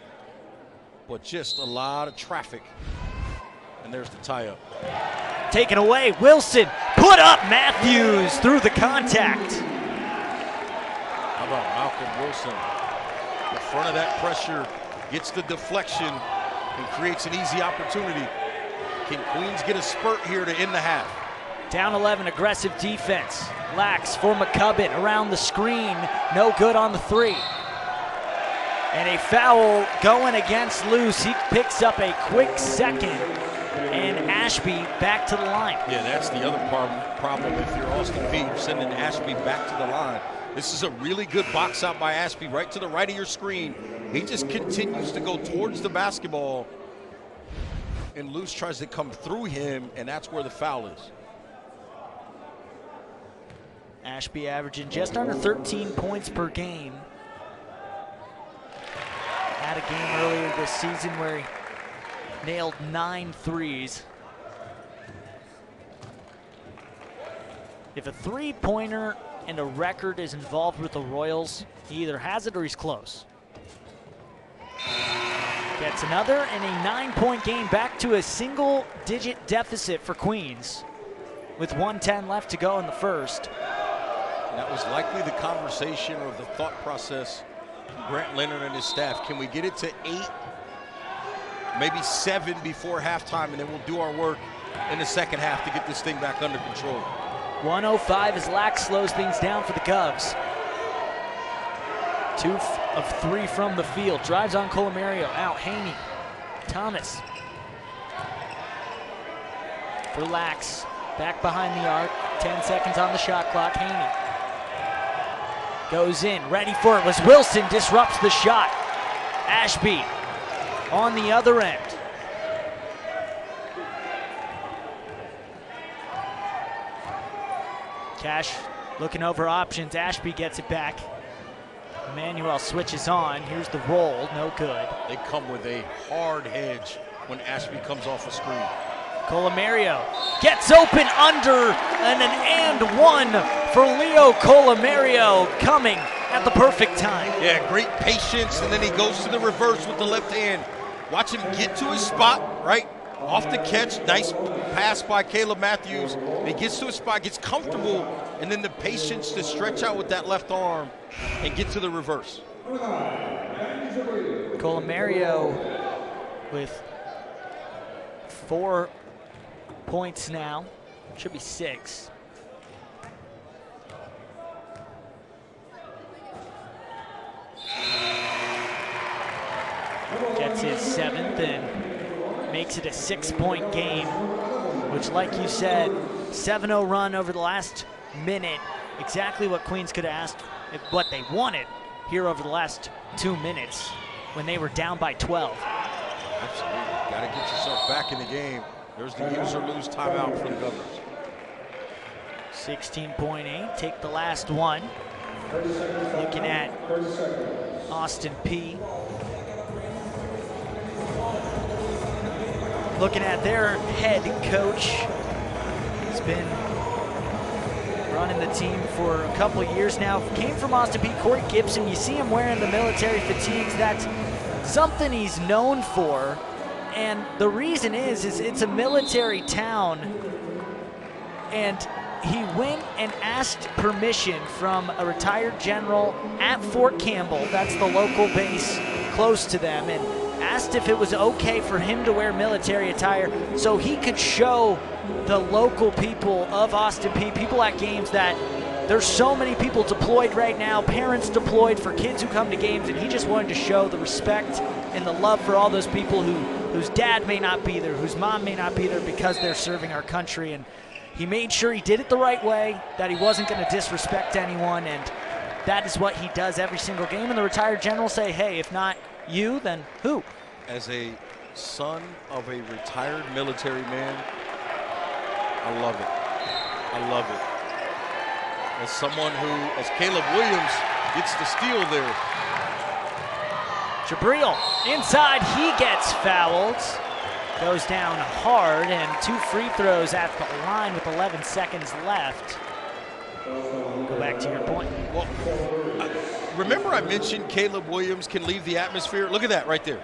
but just a lot of traffic. And there's the tie-up. Taken away, Wilson, put up Matthews through the contact. How about Malcolm Wilson? In front of that pressure, gets the deflection and creates an easy opportunity. Can Queens get a spurt here to end the half? Down 11, aggressive defense. Lax for McCubbin around the screen, no good on the 3. And a foul going against Luce. He picks up a quick second. And Ashby back to the line. Yeah, that's the other problem if you're Austin Peay. You're sending Ashby back to the line. This is a really good box out by Ashby, right to the right of your screen. He just continues to go towards the basketball, and Luce tries to come through him, and that's where the foul is. Ashby averaging just under 13 points per game. Had a game earlier this season where he nailed 9 threes. If a three-pointer and a record is involved with the Royals, he either has it or he's close. Gets another and a 9-point game, back to a single-digit deficit for Queens with 1:10 left to go in the first. And that was likely the conversation or the thought process from Grant Leonard and his staff. Can we get it to 8, maybe 7 before halftime, and then we'll do our work in the second half to get this thing back under control. 1:05 as Lax slows things down for the Govs. 2 of 3 from the field. Drives on Colomario. Out Haney. Thomas. For Lax. Back behind the arc. 10 seconds on the shot clock. Haney. Goes in. Ready for it was Wilson. Disrupts the shot. Ashby on the other end. Cash looking over options. Ashby gets it back. Emmanuel switches on. Here's the roll. No good. They come with a hard hedge when Ashby comes off a screen. Colomario gets open under, and an and one for Leo Colomario, coming at the perfect time. Yeah, great patience, and then he goes to the reverse with the left hand. Watch him get to his spot, right? Off the catch, nice pass by Caleb Matthews. And he gets to his spot, gets comfortable, and then the patience to stretch out with that left arm and get to the reverse. Colomario with 4 points now. Should be 6. Gets his 7th and makes it a 6-point game, which, like you said, 7-0 run over the last minute. Exactly what Queens could have asked, what they wanted here over the last 2 minutes when they were down by 12. Absolutely. Got to get yourself back in the game. There's the use or lose timeout for the Governors. 16.8, take the last one. Looking at Austin Peay. Looking at their head coach. He's been running the team for a couple of years now. Came from Austin Peay. Corey Gibson, you see him wearing the military fatigues. That's something he's known for. And the reason is it's a military town. And he went and asked permission from a retired general at Fort Campbell, that's the local base close to them, and asked if it was okay for him to wear military attire so he could show the local people of Austin Peay, people at games, that there's so many people deployed right now, parents deployed for kids who come to games, and he just wanted to show the respect and the love for all those people whose dad may not be there, whose mom may not be there because they're serving our country. And he made sure he did it the right way, that he wasn't going to disrespect anyone, and that is what he does every single game. And the retired general say, hey, if not you, then who? As a son of a retired military man, I love it. I love it. As someone who, as Caleb Williams gets the steal there. Jabril inside, he gets fouled. Goes down hard, and 2 free throws at the line with 11 seconds left. Go back to your point. Well, remember I mentioned Caleb Williams can leave the atmosphere? Look at that right there.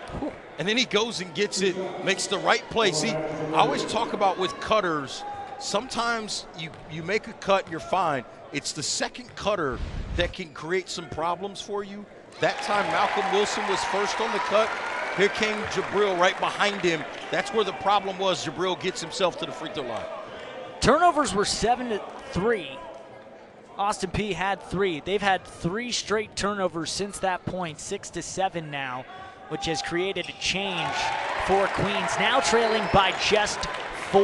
And then he goes and gets it, makes the right play. See, I always talk about with cutters, sometimes you make a cut, you're fine. It's the second cutter that can create some problems for you. That time Malcolm Wilson was first on the cut. Here came Jabril right behind him. That's where the problem was. Jabril gets himself to the free throw line. Turnovers were 7-3. Austin Peay had 3. They've had 3 straight turnovers since that point, 6-7 now, which has created a change for Queens, now trailing by just 4.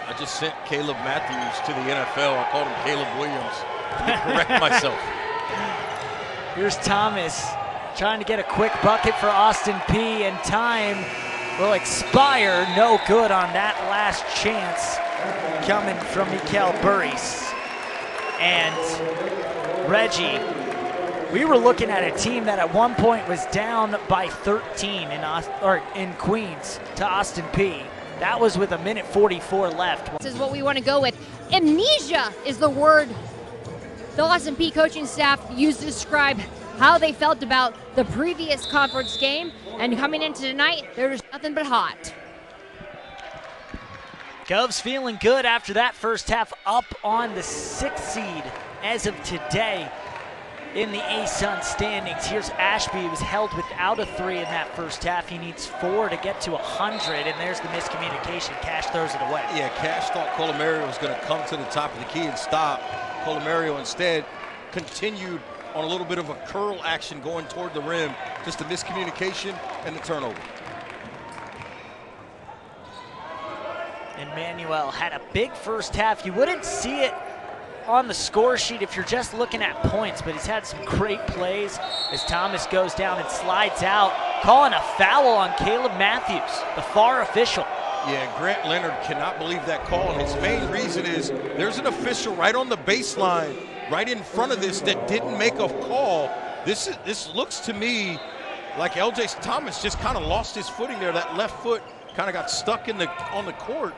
I just sent Caleb Matthews to the NFL. I called him Caleb Williams. To correct myself. Here's Thomas trying to get a quick bucket for Austin Peay, and time will expire. No good on that last chance coming from Burries. And Reggie, we were looking at a team that at one point was down by 13 in Queens to Austin Peay. That was with 1:44 left. This is what we want to go with. Amnesia is the word the Austin Peay coaching staff used to describe how they felt about the previous conference game, and coming into tonight, there's nothing but hot. Govs feeling good after that first half, up on the 6th seed as of today in the ASUN standings. Here's Ashby, who was held without a 3 in that first half. He needs 4 to get to 100, and there's the miscommunication. Cash throws it away. Yeah, Cash thought Colomario was going to come to the top of the key and stop. Colomario instead continued on a little bit of a curl action going toward the rim. Just a miscommunication and the turnover. Emmanuel had a big first half. You wouldn't see it on the score sheet if you're just looking at points, but he's had some great plays as Thomas goes down and slides out, calling a foul on Caleb Matthews, the FAR official. Yeah, Grant Leonard cannot believe that call, and his main reason is there's an official right on the baseline, right in front of this, that didn't make a call. This looks to me like L.J. Thomas just kind of lost his footing there. That left foot kind of got stuck on the court.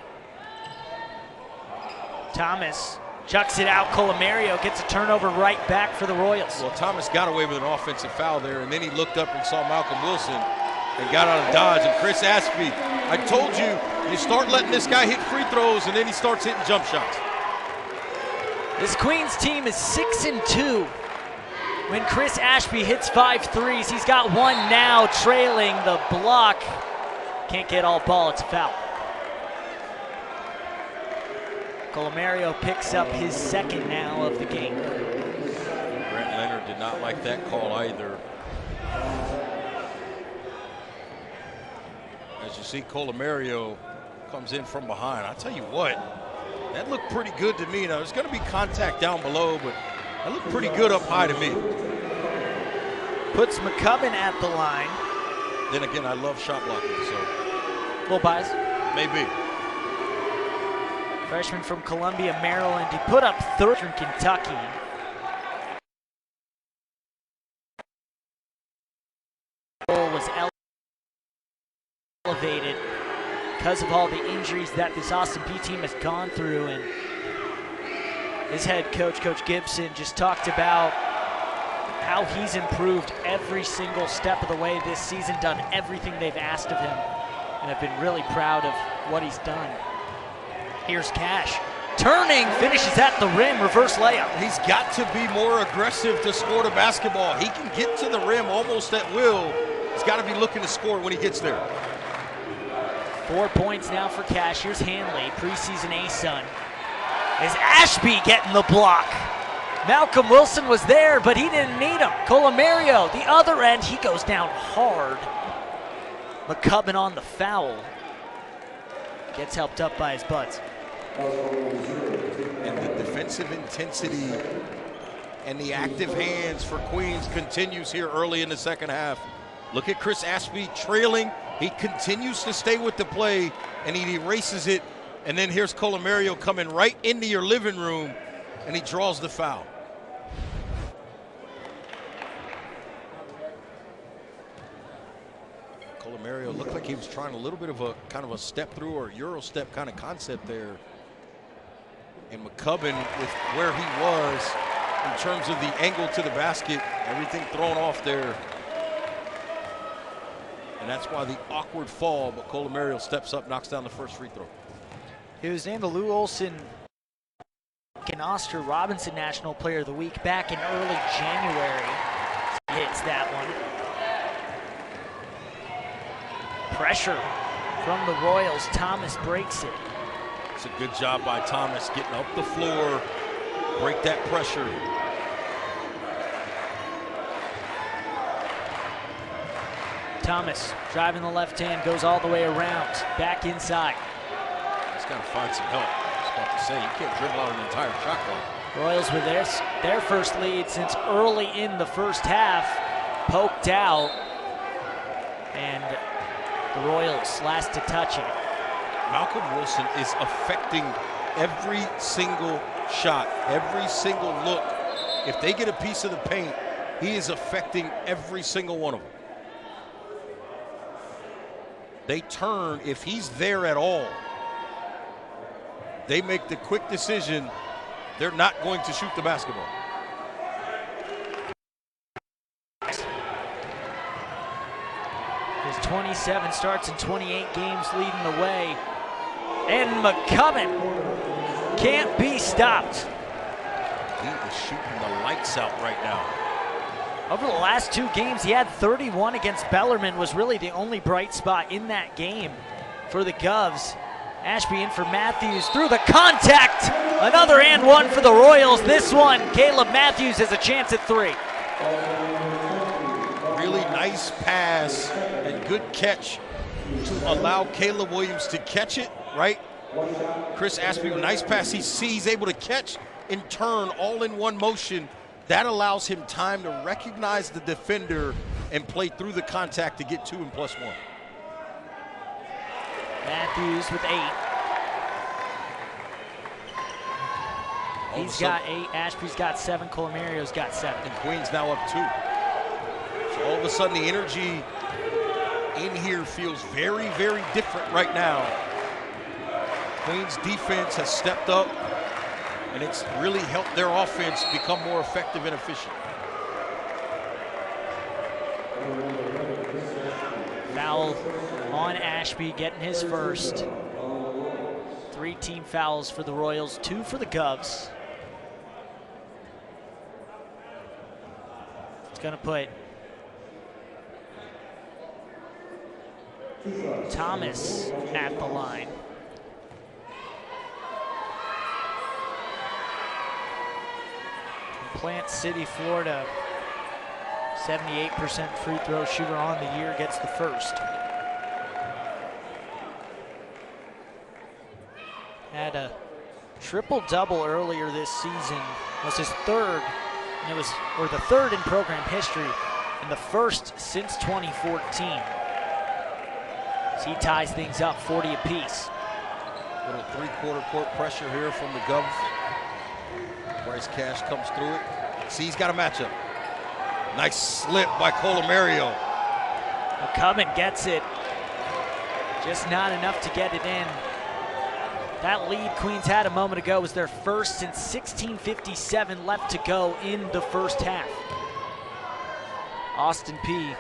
Thomas chucks it out. Colomario gets a turnover right back for the Royals. Well, Thomas got away with an offensive foul there, and then he looked up and saw Malcolm Wilson and got out of dodge. And Chris Ashby, I told you, you start letting this guy hit free throws, and then he starts hitting jump shots. This Queens team is 6-2. When Chris Ashby hits 5 threes, he's got 1 now, trailing the block. Can't get all ball, it's a foul. Colomario picks up his 2nd now of the game. Grant Leonard did not like that call either. As you see, Colomario comes in from behind. I'll tell you what, that looked pretty good to me. Now, there's going to be contact down below, but that looked pretty good up high to me. Puts McCubbin at the line. Then again, I love shot blocking, so. Little bias? Maybe. Freshman from Columbia, Maryland. He put up 3rd from Kentucky. Was elevated because of all the injuries that this Austin Peay team has gone through, and His head coach, Coach Gibson, just talked about how he's improved every single step of the way this season, done everything they've asked of him, and have been really proud of what he's done. Here's Cash. Turning, finishes at the rim, reverse layup. He's got to be more aggressive to score the basketball. He can get to the rim almost at will. He's got to be looking to score when he gets there. 4 points now for Cash. Here's Hanley, preseason A-Sun. Is Ashby getting the block? Malcolm Wilson was there, but he didn't need him. Colomario, the other end, he goes down hard. McCubbin on the foul. Gets helped up by his butts. And the defensive intensity and the active hands for Queens continues here early in the second half. Look at Chris Ashby trailing. He continues to stay with the play, and he erases it. And then here's Colomario coming right into your living room, and he draws the foul. Colomario looked like he was trying a little bit of a kind of a step through or Euro step kind of concept there. And McCubbin, with where he was in terms of the angle to the basket, everything thrown off there. And that's why the awkward fall, but Colomario steps up, knocks down the first free throw. He was named the Lou Olson and Oscar Robinson National Player of the Week back in early January. Hits that one. Pressure from the Royals. Thomas breaks it. It's a good job by Thomas getting up the floor, break that pressure. Thomas driving the left hand, goes all the way around, back inside. He's got to find some help. I was about to say, you can't dribble out an entire shot clock. Royals with their first lead since early in the first half, poked out, and the Royals last to touch it. Malcolm Wilson is affecting every single shot, every single look. If they get a piece of the paint, he is affecting every single one of them. They turn, if he's there at all, they make the quick decision, they're not going to shoot the basketball. His 27 starts in 28 games leading the way. And McCubbin can't be stopped. He is shooting the lights out right now. Over the last 2 games, he had 31 against Bellarmine, was really the only bright spot in that game for the Govs. Ashby in for Matthews through the contact. Another and one for the Royals. This one, Caleb Matthews has a chance at 3. Really nice pass and good catch to allow Caleb Williams to catch it, right? Chris Ashby, nice pass. He's able to catch and turn all in one motion. That allows him time to recognize the defender and play through the contact to get 2 and +1. Matthews with 8. He's got 8, Ashby's got 7, Colomario's got 7. And Queens now up 2. So all of a sudden the energy in here feels very, very different right now. Queens defense has stepped up, and it's really helped their offense become more effective and efficient. Foul on Ashby, getting his first. 3 team fouls for the Royals, 2 for the Govs. It's gonna put Thomas at the line. Plant City, Florida, 78% free throw shooter on the year, gets the first. Had a triple-double earlier this season. It was his 3rd, and it was, or the 3rd in program history, and the 1st since 2014. So he ties things up, 40 apiece. Little 3/4 court pressure here from the Govs. Bryce Cash comes through it. See, he's got a matchup. Nice slip by Colomario. McCubbin gets it. Just not enough to get it in. That lead Queens had a moment ago was their first since 16:57 left to go in the first half. Austin Peay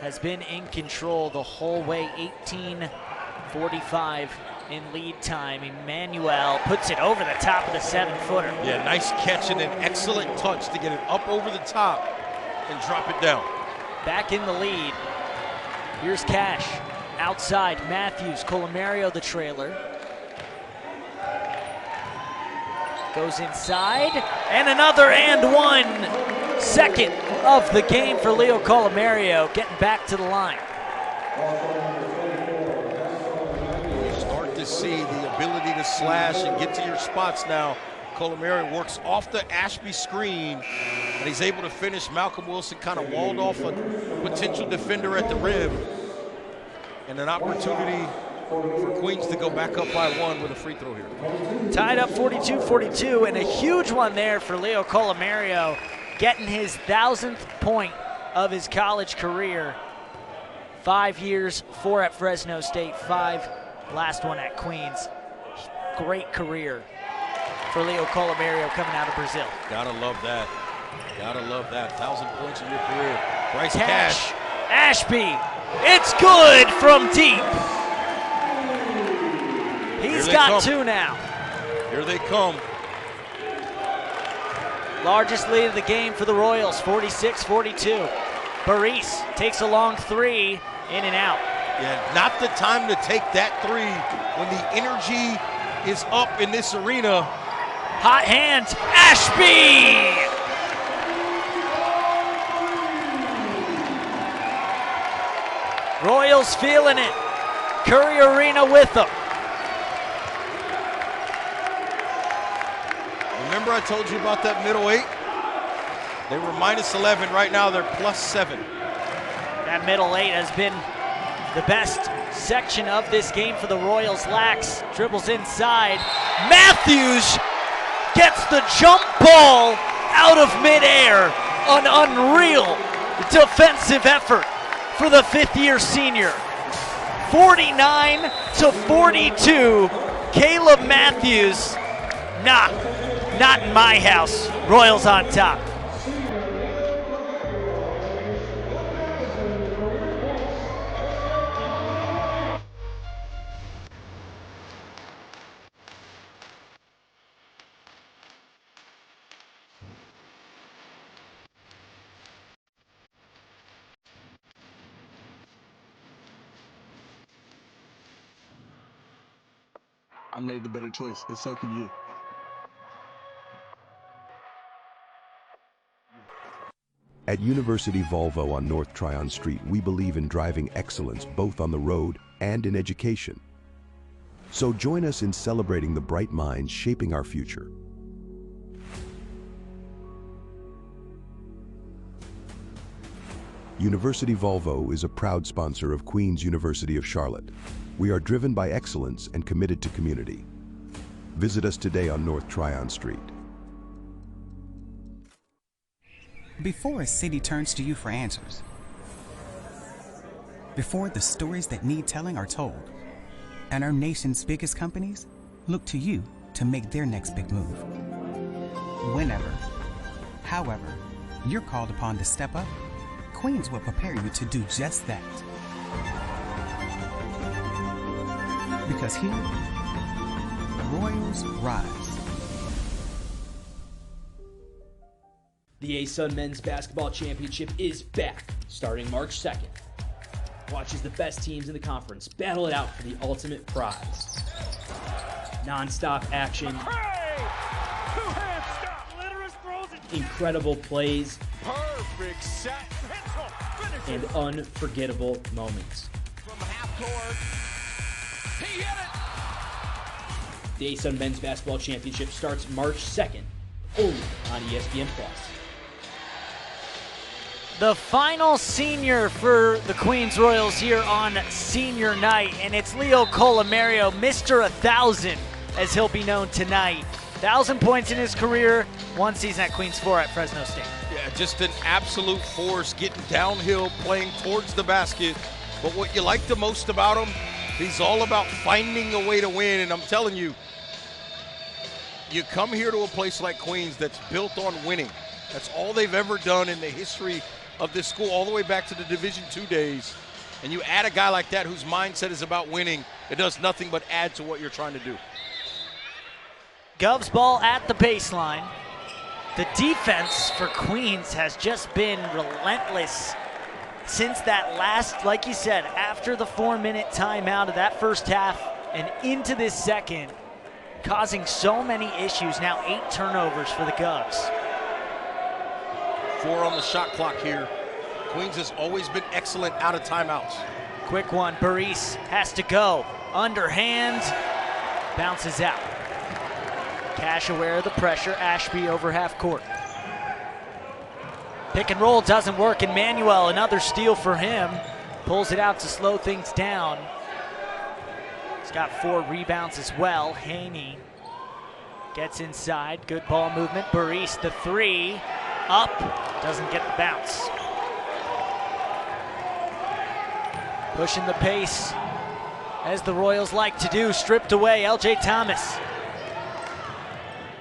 has been in control the whole way, 18:45 in lead time. Emmanuel puts it over the top of the 7-footer. Yeah, nice catch and an excellent touch to get it up over the top and drop it down. Back in the lead. Here's Cash. Outside, Matthews, Colomario the trailer. Goes inside, and another and one. Second of the game for Leo Colomario, getting back to the line. You start to see the ability to slash and get to your spots now. Colomario works off the Ashby screen, and he's able to finish. Malcolm Wilson kind of walled off a potential defender at the rim. And an opportunity for Queens to go back up by one with a free throw here. Tied up 42-42, and a huge one there for Leo Colomario, getting his 1,000th point of his college career. 5 years, 4 at Fresno State, 5 last one at Queens. Great career for Leo Colomario coming out of Brazil. Gotta love that. Gotta love that. 1,000 points in your career. Bryce Cash. Ashby. It's good from deep. He's got 2 now. Here they come. Largest lead of the game for the Royals, 46-42. Burries takes a long 3, in and out. Yeah, not the time to take that 3 when the energy is up in this arena. Hot hand, Ashby! Royals feeling it. Curry Arena with them. Remember I told you about that middle 8? They were minus 11. Right now they're plus 7. That middle 8 has been the best section of this game for the Royals. Lax dribbles inside. Matthews gets the jump ball out of midair. An unreal defensive effort for the 5th-year senior. 49-42. Caleb Matthews. Nah, not in my house. Royals on top. I made the better choice, and so can you. At University Volvo on North Tryon Street, we believe in driving excellence both on the road and in education. So join us in celebrating the bright minds shaping our future. University Volvo is a proud sponsor of Queen's University of Charlotte. We are driven by excellence and committed to community. Visit us today on North Tryon Street. Before a city turns to you for answers, before the stories that need telling are told, and our nation's biggest companies look to you to make their next big move. Whenever, however, you're called upon to step up, Queens will prepare you to do just that. Because here, Royals rise. The ASUN Men's Basketball Championship is back, starting March 2nd. Watch as the best teams in the conference battle it out for the ultimate prize. Non-stop action, incredible plays, Perfect set, and unforgettable moments. From half court, he hit it! The ASUN Men's Basketball Championship starts March 2nd, only on ESPN+. The final senior for the Queens Royals here on senior night, and it's Leo Colomario, Mr. 1,000, as he'll be known tonight. 1,000 points in his career, 1 season at Queens, 4 at Fresno State. Yeah, just an absolute force, getting downhill, playing towards the basket. But what you like the most about him, He's all about finding a way to win, and I'm telling you, you come here to a place like Queens that's built on winning. That's all they've ever done in the history of this school, all the way back to the Division II days. And you add a guy like that whose mindset is about winning, it does nothing but add to what you're trying to do. Gov's ball at the baseline. The defense for Queens has just been relentless since that last, like you said, after the 4-minute timeout of that first half and into this second, causing so many issues. Now 8 turnovers for the Govs. 4 on the shot clock here. Queens has always been excellent out of timeouts. Quick one, Burries has to go. Underhand, bounces out. Cash aware of the pressure, Ashby over half court. Pick and roll doesn't work, and Manuel, another steal for him. Pulls it out to slow things down. He's got 4 rebounds as well. Haney gets inside, good ball movement. Burries, the 3, up, doesn't get the bounce. Pushing the pace, as the Royals like to do, stripped away, LJ Thomas.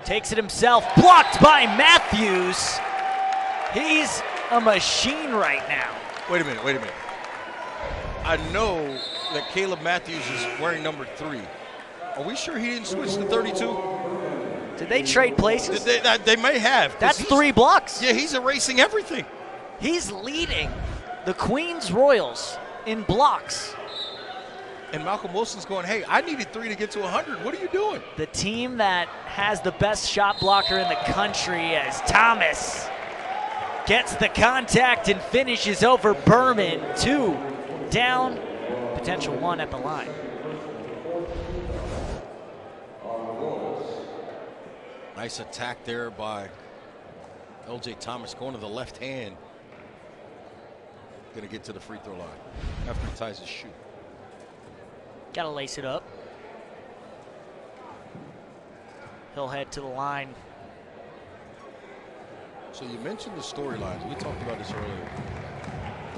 Takes it himself, blocked by Matthews. He's a machine right now. Wait a minute. I know that Caleb Matthews is wearing number 3. Are we sure he didn't switch to 32? Did they trade places? They may have. That's 3 blocks. Yeah, he's erasing everything. He's leading the Queens Royals in blocks. And Malcolm Wilson's going, hey, I needed 3 to get to 100. What are you doing? The team that has the best shot blocker in the country, as Thomas gets the contact and finishes over Berman. 2 down, potential 1 at the line. Nice attack there by LJ Thomas, going to the left hand. Going to get to the free throw line after he ties his shoe. Got to lace it up. He'll head to the line. So you mentioned the storylines. We talked about this earlier.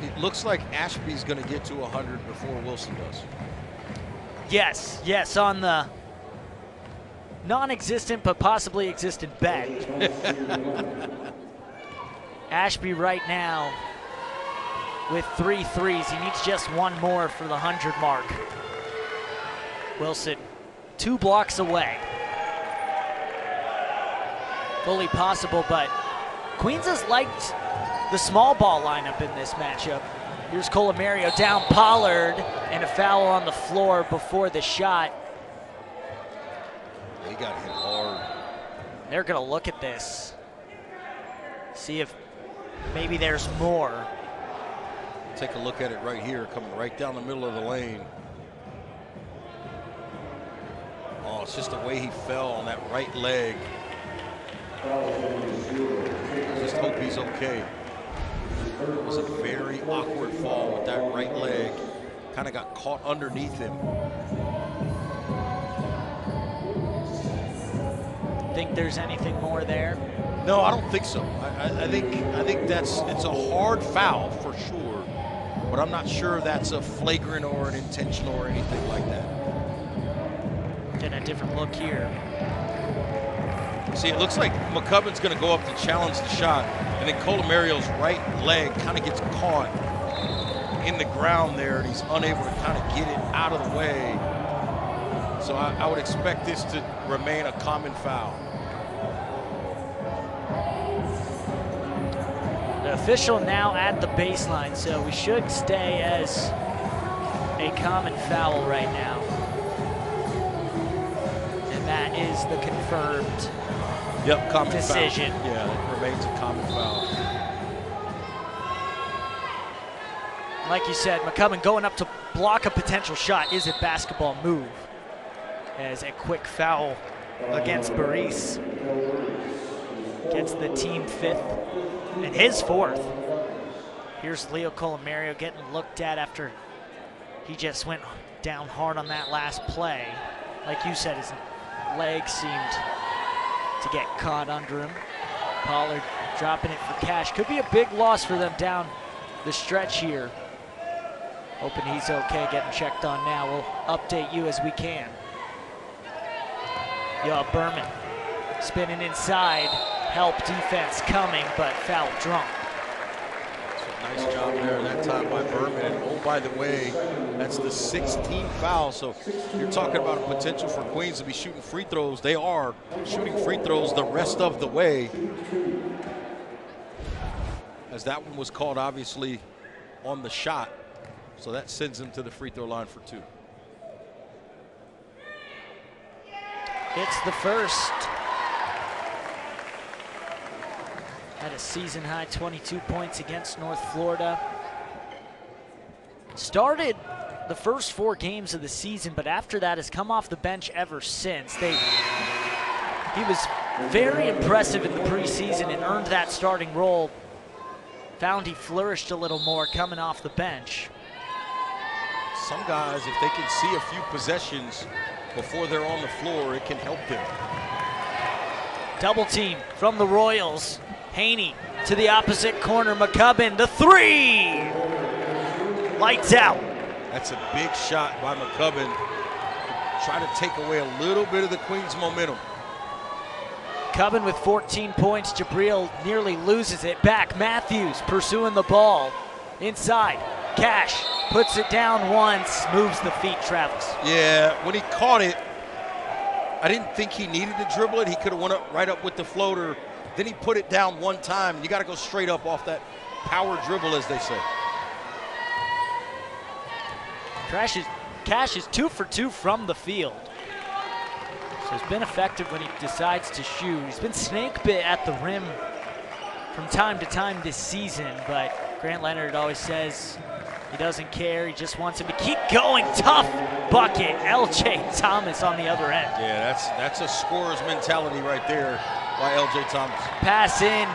It looks like Ashby's going to get to 100 before Wilson does. Yes, on the non-existent but possibly existent bet. Ashby right now with 3 threes. He needs just 1 more for the 100 mark. Wilson 2 blocks away. Fully possible, but Queens has liked the small ball lineup in this matchup. Here's Colomario down Pollard, and a foul on the floor before the shot. He got hit hard. They're gonna look at this, see if maybe there's more. Take a look at it right here, coming right down the middle of the lane. Oh, it's just the way he fell on that right leg. Just hope he's okay. It was a very awkward fall with that right leg. Kind of got caught underneath him. Think there's anything more there? No, I don't think so. I think it's a hard foul for sure, but I'm not sure that's a flagrant or an intentional or anything like that. Getting a different look here. See, it looks like McCubbin's going to go up to challenge the shot, and then Colomario's right leg kind of gets caught in the ground there, and he's unable to kind of get it out of the way. So I would expect this to remain a common foul. The official now at the baseline, so we should stay as a common foul right now. And that is the confirmed common decision. Foul. Yeah, it remains a common foul. Like you said, McCubbin going up to block a potential shot is a basketball move. As a quick foul against Burries. Gets the team 5th and his 4th. Here's Leo Colomario getting looked at after he just went down hard on that last play. Like you said, his leg seemed to get caught under him. Pollard dropping it for Cash. Could be a big loss for them down the stretch here. Hoping he's okay, getting checked on now. We'll update you as we can. Berman spinning inside. Help defense coming, but foul drunk. Nice job there that time by Berman. And oh, by the way, that's the 16th foul. So you're talking about a potential for Queens to be shooting free throws. They are shooting free throws the rest of the way. As that one was called, obviously, on the shot. So that sends them to the free throw line for 2. It's the first. Had a season high 22 points against North Florida. Started the first 4 games of the season, but after that has come off the bench ever since. He was very impressive in the preseason and earned that starting role. Found he flourished a little more coming off the bench. Some guys, if they can see a few possessions before they're on the floor, it can help them. Double team from the Royals. Haney to the opposite corner. McCubbin, the 3! Lights out. That's a big shot by McCubbin. Try to take away a little bit of the Queens' momentum. McCubbin with 14 points. Jabril nearly loses it. Back, Matthews pursuing the ball. Inside, Cash puts it down once, moves the feet, travels. Yeah, when he caught it, I didn't think he needed to dribble it. He could have went up right up with the floater. Then he put it down one time. You got to go straight up off that power dribble, as they say. Cash is 2 for 2 from the field. So he's been effective when he decides to shoot. He's been snake bit at the rim from time to time this season, but Grant Leonard always says he doesn't care. He just wants him to keep going. Tough bucket. LJ Thomas on the other end. Yeah, that's a scorer's mentality right there by LJ Thomas. Pass in,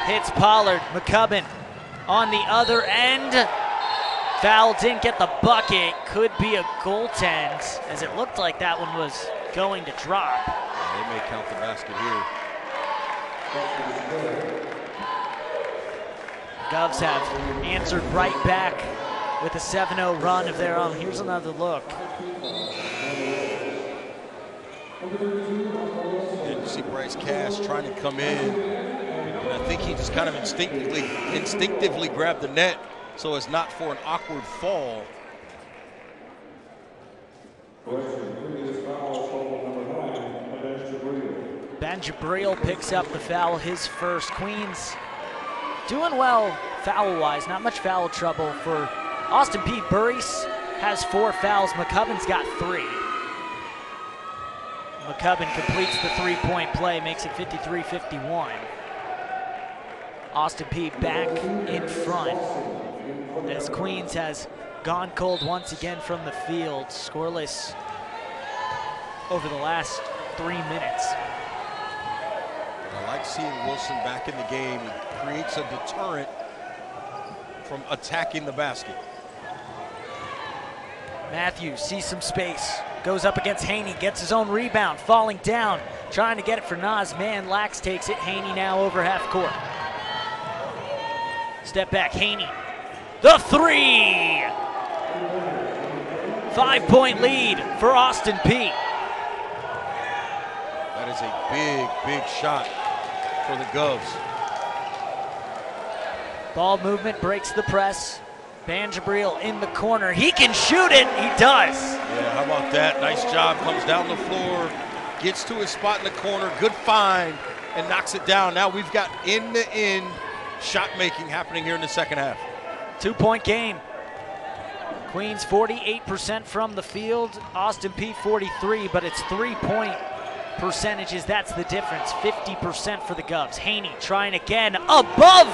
hits Pollard. McCubbin on the other end. Foul, didn't get the bucket. Could be a goaltend, as it looked like that one was going to drop. Yeah, they may count the basket here. Govs have answered right back with a 7-0 run of their own. Here's another look. Didn't see Bryce Cash trying to come in. And I think he just kind of instinctively grabbed the net so as not for an awkward fall. Ben Jabril picks up the foul, his first. Queens doing well foul-wise, not much foul trouble for Austin Peay. Burries has 4 fouls, McCubbin's got 3. McCubbin completes the 3-point play, makes it 53-51. Austin Peay back in front as Queens has gone cold once again from the field, scoreless over the last 3 minutes. I like seeing Wilson back in the game. He creates a deterrent from attacking the basket. Matthews sees some space, goes up against Haney, gets his own rebound, falling down, trying to get it for Nas. Man, Lax takes it. Haney now over half court. Step back, Haney. The 3! 5-point lead for Austin Peay. That is a big, big shot for the Govs. Ball movement breaks the press. Ben Jabril in the corner. He can shoot it. He does. Yeah, how about that? Nice job. Comes down the floor, gets to his spot in the corner. Good find, and knocks it down. Now we've got end-to-end shot making happening here in the second half. 2-point game. Queens 48% from the field. Austin Peay 43, but it's 3-point percentages. That's the difference. 50% for the Govs. Haney trying again, above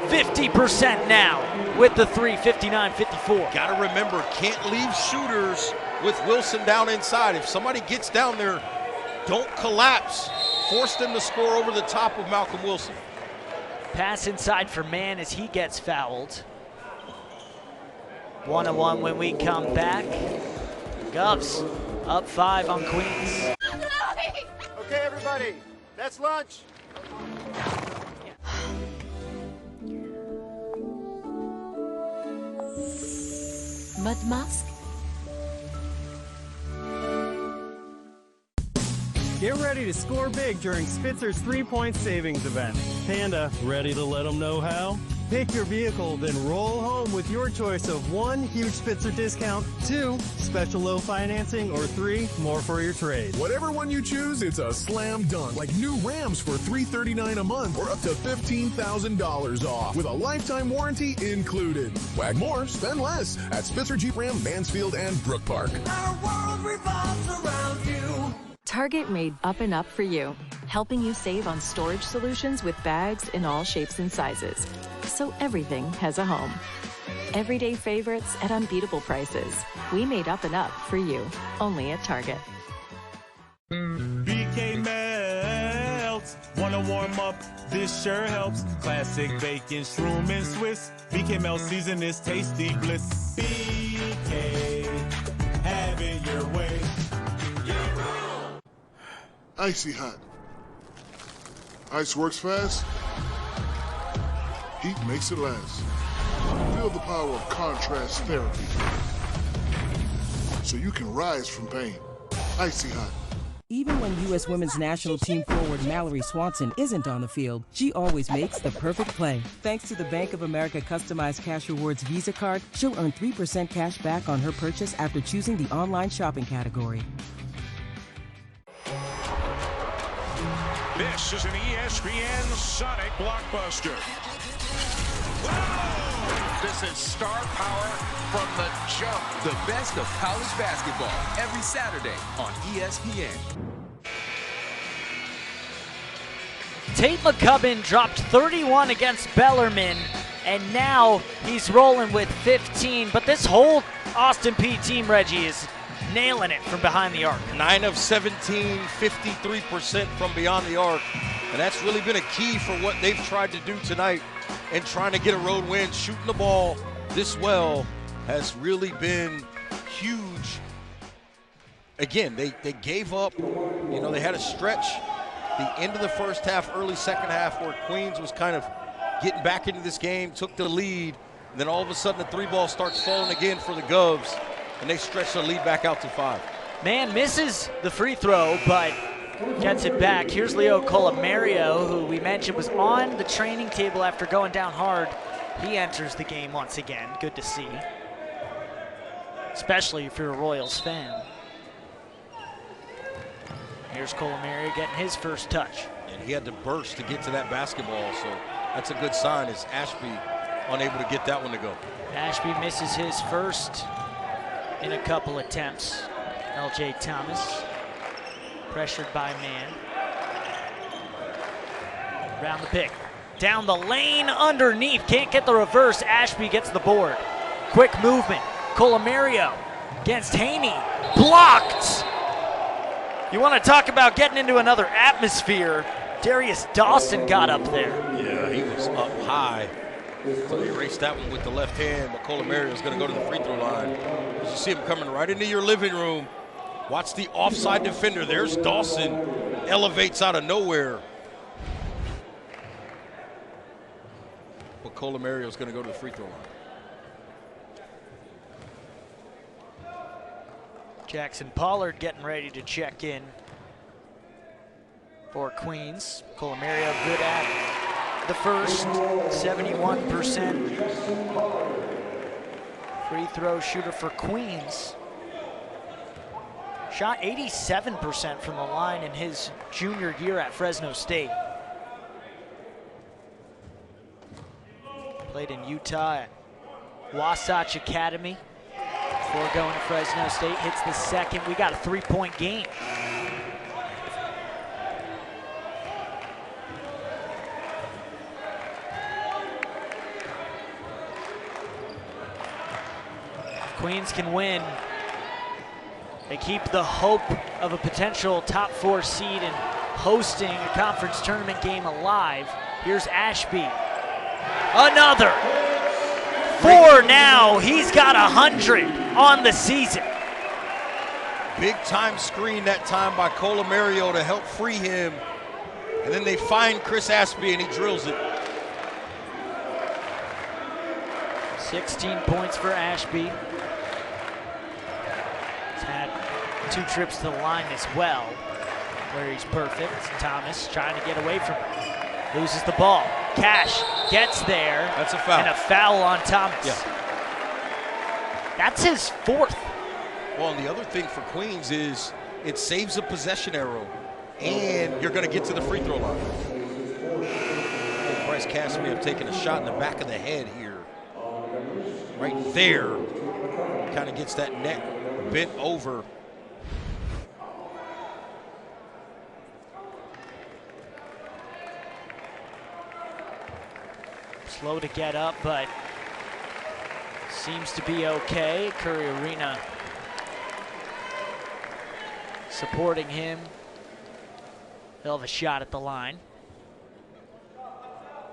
50% now with the 3, 59-54. Got to remember, can't leave shooters with Wilson down inside. If somebody gets down there, don't collapse. Force them to score over the top of Malcolm Wilson. Pass inside for Mann as he gets fouled. 1-1 when we come back. Govs up 5 on Queens. Okay, everybody, that's lunch. Mud mask? Get ready to score big during Spitzer's 3-point savings event. Panda, ready to let them know how? Pick your vehicle, then roll home with your choice of 1, huge Spitzer discount, 2, special low financing, or 3, more for your trade. Whatever one you choose, it's a slam dunk. Like new Rams for $339 a month or up to $15,000 off with a lifetime warranty included. Wag more, spend less at Spitzer Jeep Ram, Mansfield, and Brook Park. Our world revolves around you. Target made up and up for you, helping you save on storage solutions with bags in all shapes and sizes. So everything has a home. Everyday favorites at unbeatable prices. We made up and up for you, only at Target. BK melts. Wanna warm up? This sure helps. Classic bacon, shroom, and Swiss. BK melt season is tasty bliss. BK, have it your way. Icy hot. Ice works fast. Heat makes it last. Feel the power of contrast therapy. So you can rise from pain. Icy hot. Even when U.S. women's national team forward Mallory Swanson isn't on the field, she always makes the perfect play. Thanks to the Bank of America customized cash rewards Visa card, she'll earn 3% cash back on her purchase after choosing the online shopping category. This is an ESPN Sonic blockbuster. Whoa! This is star power from the jump. The best of college basketball every Saturday on ESPN. Tate McCubbin dropped 31 against Bellarmine, and now he's rolling with 15. But this whole Austin Peay team, Reggie, is nailing it from behind the arc. 9 of 17, 53% from beyond the arc. And that's really been a key for what they've tried to do tonight and trying to get a road win. Shooting the ball this well has really been huge. Again, they gave up. You know, they had a stretch the end of the first half, early second half, where Queens was kind of getting back into this game, took the lead, and then all of a sudden the 3-ball starts falling again for the Govs, and they stretch the lead back out to 5. Man misses the free throw, but gets it back. Here's Leo Colomario, who we mentioned was on the training table after going down hard. He enters the game once again. Good to see, especially if you're a Royals fan. Here's Colomario getting his first touch. And he had to burst to get to that basketball, so that's a good sign. Is Ashby unable to get that one to go? Ashby misses his first in a couple attempts. L.J. Thomas, pressured by man. Round the pick. Down the lane, underneath. Can't get the reverse. Ashby gets the board. Quick movement. Colomario against Haney. Blocked! You want to talk about getting into another atmosphere. Darius Dawson got up there. Yeah, he was up high. So he erased that one with the left hand, but Colomario is going to go to the free throw line. As you see him coming right into your living room. Watch the offside defender. There's Dawson. Elevates out of nowhere. But Colomario is going to go to the free throw line. Jackson Pollard getting ready to check in for Queens. Colomario good at the first, 71% free throw shooter for Queens. Shot 87% from the line in his junior year at Fresno State. Played in Utah at Wasatch Academy before going to Fresno State. Hits the second. We got a 3-point game. Queens can win. They keep the hope of a potential top 4 seed and hosting a conference tournament game alive. Here's Ashby. Another. 4 now. He's got 100 on the season. Big time screen that time by Colomario to help free him. And then they find Chris Ashby and he drills it. 16 points for Ashby. 2 trips to the line as well, where he's perfect. Thomas trying to get away from him. Loses the ball. Cash gets there. That's a foul. And a foul on Thomas. Yeah. That's his 4th. Well, and the other thing for Queens is it saves a possession arrow, and you're going to get to the free throw line. Bryce Cass may have taken a shot in the back of the head here. Right there. Kind of gets that neck bent over. Slow to get up, but seems to be okay. Curry Arena supporting him. He'll have a shot at the line.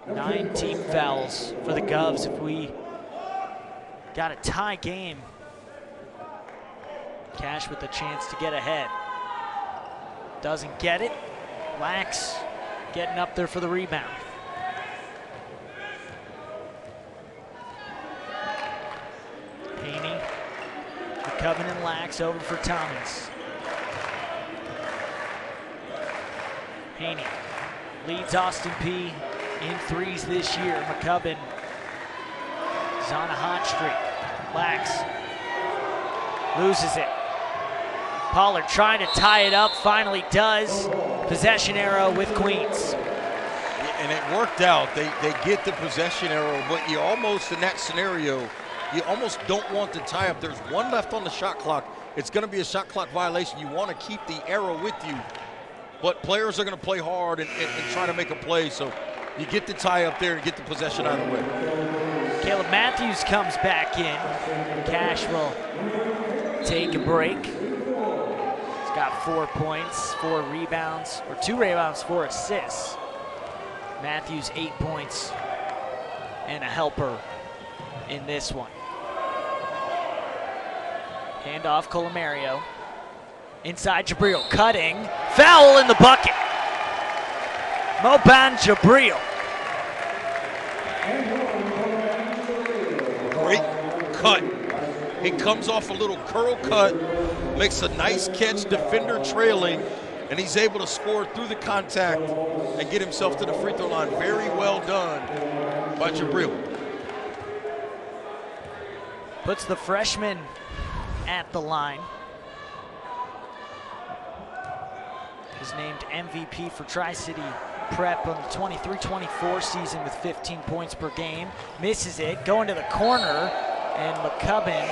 9 team fouls for the Govs if we got a tie game. Cash with a chance to get ahead. Doesn't get it. Lax getting up there for the rebound. Haney, McCubbin and Lax over for Thomas. Haney leads Austin Peay in 3s this year. McCubbin is on a hot streak. Lax loses it. Pollard trying to tie it up, finally does. Possession arrow with Queens. And it worked out. They get the possession arrow, but you almost, in that scenario, you almost don't want to tie up. There's 1 left on the shot clock. It's going to be a shot clock violation. You want to keep the arrow with you, but players are going to play hard and try to make a play, so you get the tie up there and get the possession out of the way. Caleb Matthews comes back in. Cash will take a break. He's got 4 points, 4 rebounds, or 2 rebounds, 4 assists. Matthews 8 points and a helper in this one. Handoff Colomario. Inside Jabril, cutting. Foul in the bucket. Moban Jabril. Great cut. He comes off a little curl cut, makes a nice catch, defender trailing, and he's able to score through the contact and get himself to the free throw line. Very well done by Jabril. Puts the freshman at the line. Is named MVP for Tri-City Prep on the 23-24 season with 15 points per game. Misses it, going to the corner, and McCubbin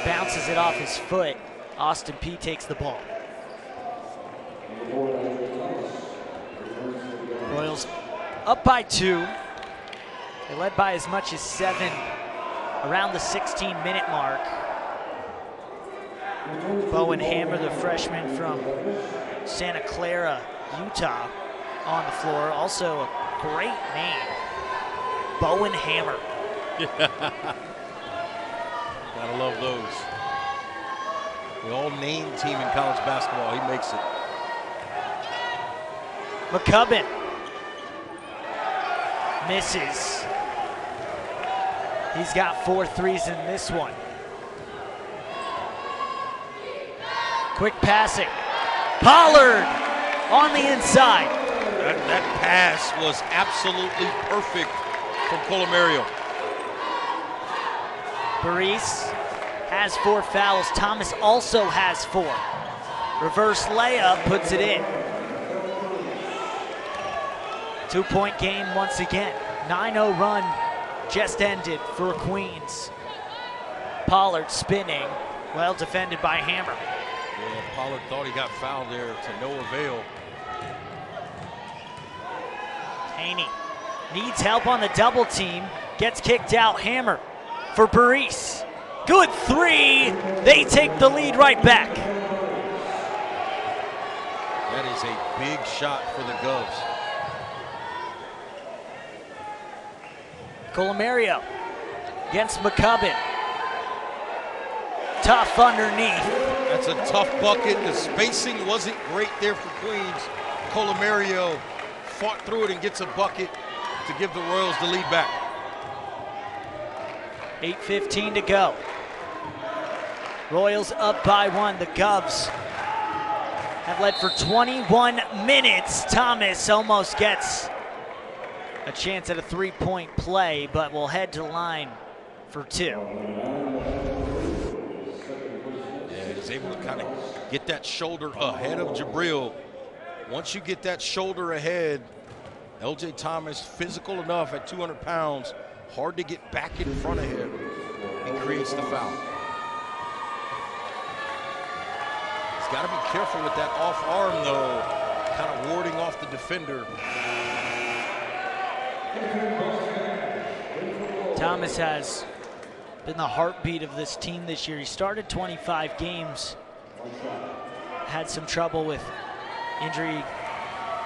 bounces it off his foot. Austin Peay takes the ball. Royals up by 2. They led by as much as 7 around the 16-minute mark. Bowen Hammer, the freshman from Santa Clara, Utah, on the floor. Also a great name, Bowen Hammer. Gotta love those. The all-name team in college basketball, he makes it. McCubbin misses. He's got 4 threes in this one. Quick passing. Pollard on the inside. That pass was absolutely perfect from Colomario. Burries has 4 fouls. Thomas also has 4. Reverse layup puts it in. 2-point game once again. 9-0 run just ended for Queens. Pollard spinning, well defended by Hammer. Yeah, Pollard thought he got fouled there to no avail. Haney needs help on the double team, gets kicked out. Hammer for Burries. Good 3. They take the lead right back. That is a big shot for the Govs. Colomario against McCubbin. Tough underneath. That's a tough bucket. The spacing wasn't great there for Queens. Colomario fought through it and gets a bucket to give the Royals the lead back. 8:15 to go. Royals up by 1. The Govs have led for 21 minutes. Thomas almost gets a chance at a three-point play, but will head to the line for two. Yeah, he's able to kind of get that shoulder ahead of Jabril. Once you get that shoulder ahead, LJ Thomas, physical enough at 200 pounds, hard to get back in front of him. He creates the foul. He's got to be careful with that off arm, though, kind of warding off the defender. Thomas has been the heartbeat of this team this year. He started 25 games, had some trouble with injury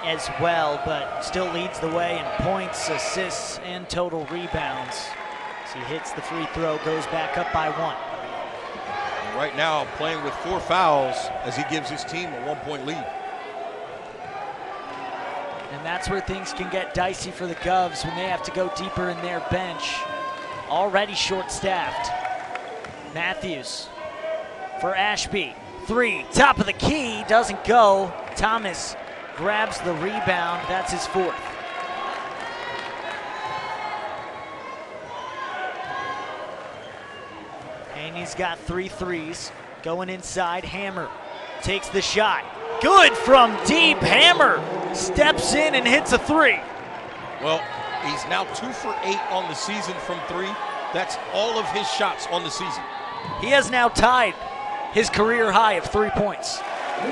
as well, but still leads the way in points, assists, and total rebounds. As he hits the free throw, goes back up by one. And right now, playing with 4 fouls as he gives his team a 1-point lead. And that's where things can get dicey for the Govs when they have to go deeper in their bench. Already short-staffed. Matthews for Ashby. 3, top of the key, doesn't go. Thomas grabs the rebound. That's his 4th. And he's got 3 threes. Going inside, Hammer takes the shot. Good from deep. Hammer steps in and hits a 3. Well, he's now 2 for 8 on the season from 3. That's all of his shots on the season. He has now tied his career high of 3 points.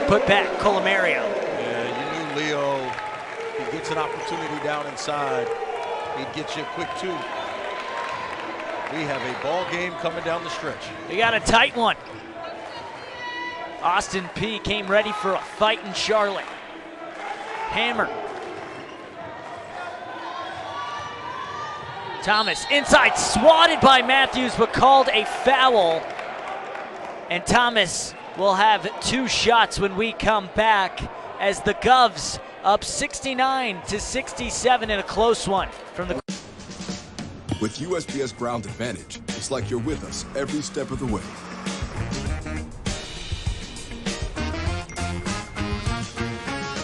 Put back Colomario. Yeah, you knew Leo, he gets an opportunity down inside, he'd get you a quick 2. We have a ball game coming down the stretch. We got a tight one. Austin Peay came ready for a fight in Charlotte. Hammer. Thomas inside, swatted by Matthews, but called a foul. And Thomas will have 2 shots when we come back as the Govs up 69-67 in a close one from the. With USPS Ground Advantage, it's like you're with us every step of the way.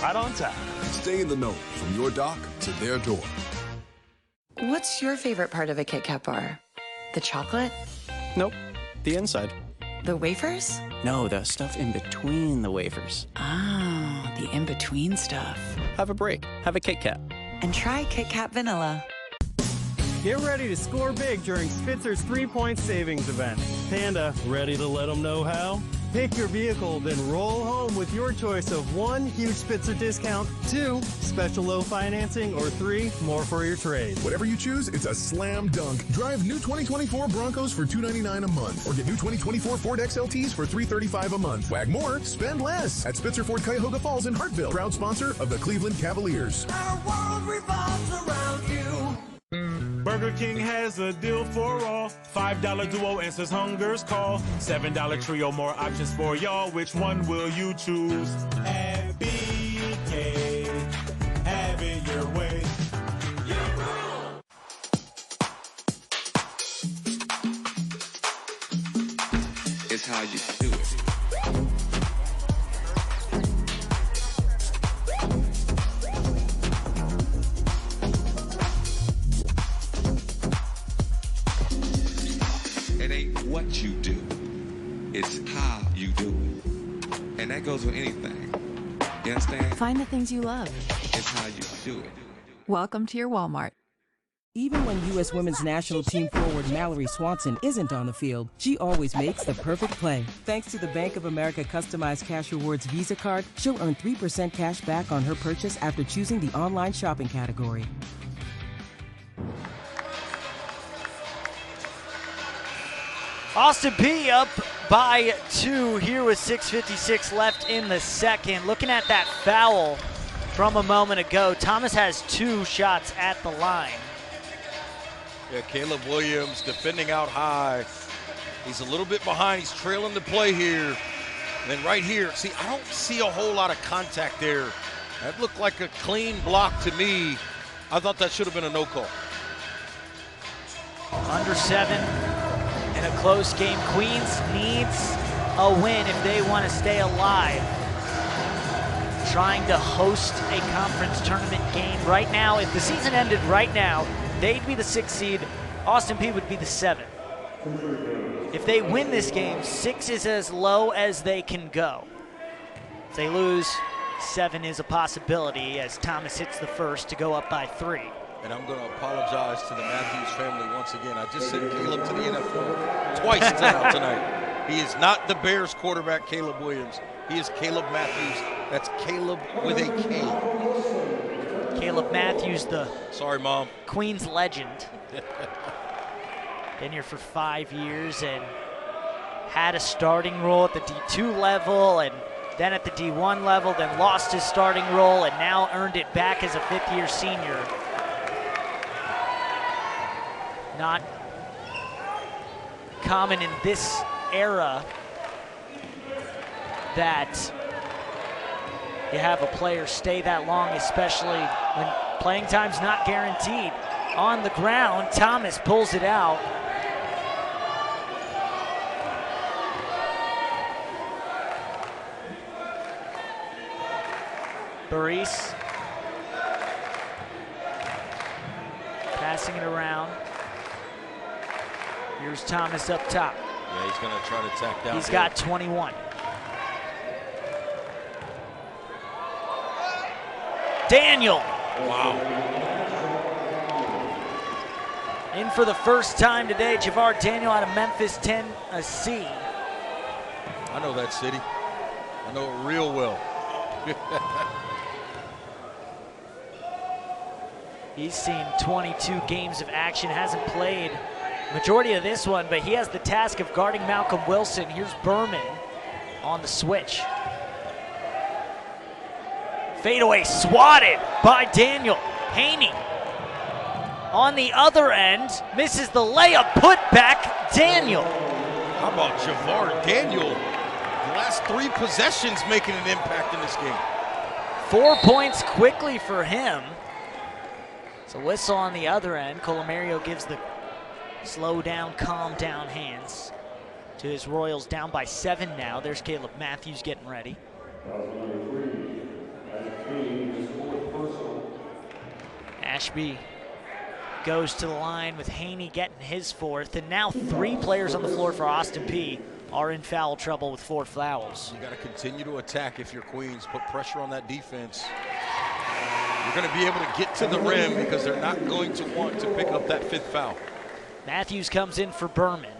Right on time. Stay in the know from your dock to their door. What's your favorite part of a Kit Kat bar? The chocolate? Nope, the inside. The wafers? No, the stuff in between the wafers. Ah, the in-between stuff. Have a break. Have a Kit Kat. And try Kit Kat Vanilla. Get ready to score big during Spitzer's 3-point savings event. Panda, ready to let them know how? Pick your vehicle, then roll home with your choice of 1, huge Spitzer discount, 2, special low financing, or 3, more for your trade. Whatever you choose, it's a slam dunk. Drive new 2024 Broncos for $299 a month, or get new 2024 Ford XLTs for $335 a month. Wag more, spend less at Spitzer Ford Cuyahoga Falls in Hartville, proud sponsor of the Cleveland Cavaliers. Our world revolves around you. Burger King has a deal for all. $5 duo answers hunger's call. $7 trio, more options for y'all. Which one will you choose? At BK, have it your way. It's how you do it. It ain't what you do, it's how you do it. And that goes with anything. You understand? Find the things you love. It's how you do it. Welcome to your Walmart. Even when U.S. Women's National Team forward Mallory Swanson isn't on the field, she always makes the perfect play. Thanks to the Bank of America Customized Cash Rewards Visa Card, she'll earn 3% cash back on her purchase after choosing the online shopping category. Austin Peay up by 2 here with 6:56 left in the second. Looking at that foul from a moment ago, Thomas has 2 shots at the line. Yeah, Caleb Williams defending out high. He's a little bit behind. He's trailing the play here. And then right here, see, I don't see a whole lot of contact there. That looked like a clean block to me. I thought that should have been a no call. Under 7 in a close game. Queens needs a win if they want to stay alive. trying to host a conference tournament game right now. If the season ended right now, they'd be the 6th seed. Austin Peay would be the 7th. If they win this game, 6 is as low as they can go. If they lose, 7 is a possibility as Thomas hits the first to go up by 3. And I'm going to apologize to the Matthews family once again. I just sent Caleb to the NFL twice tonight. He is not the Bears quarterback, Caleb Williams. He is Caleb Matthews. That's Caleb with a K. Caleb Matthews, the sorry, Mom, Queens legend. Been here for 5 years and had a starting role at the D2 level and then at the D1 level, then lost his starting role and now earned it back as a 5th-year senior. Not common in this era that you have a player stay that long, especially when playing time's not guaranteed. On the ground, Thomas pulls it out. Burries passing it around. Here's Thomas up top. Yeah, he's going to try to tack down. He's got 21. Daniel. Wow. In for the first time today, Javar Daniel out of Memphis, Tennessee. I know that city. I know it real well. He's seen 22 games of action, hasn't played majority of this one, but he has the task of guarding Malcolm Wilson. Here's Berman on the switch. Fadeaway swatted by Daniel. Haney on the other end, misses the layup, put back Daniel. How about Javar Daniel? The last 3 possessions making an impact in this game. 4 points quickly for him. It's a whistle on the other end. Colomario gives the slow down, calm down hands to his Royals, down by 7 now. There's Caleb Matthews getting ready. Ashby goes to the line with Haney getting his 4th, and now 3 players on the floor for Austin Peay are in foul trouble with 4 fouls. You got to continue to attack if you're Queens. Put pressure on that defense. You're going to be able to get to the rim because they're not going to want to pick up that 5th foul. Matthews comes in for Berman.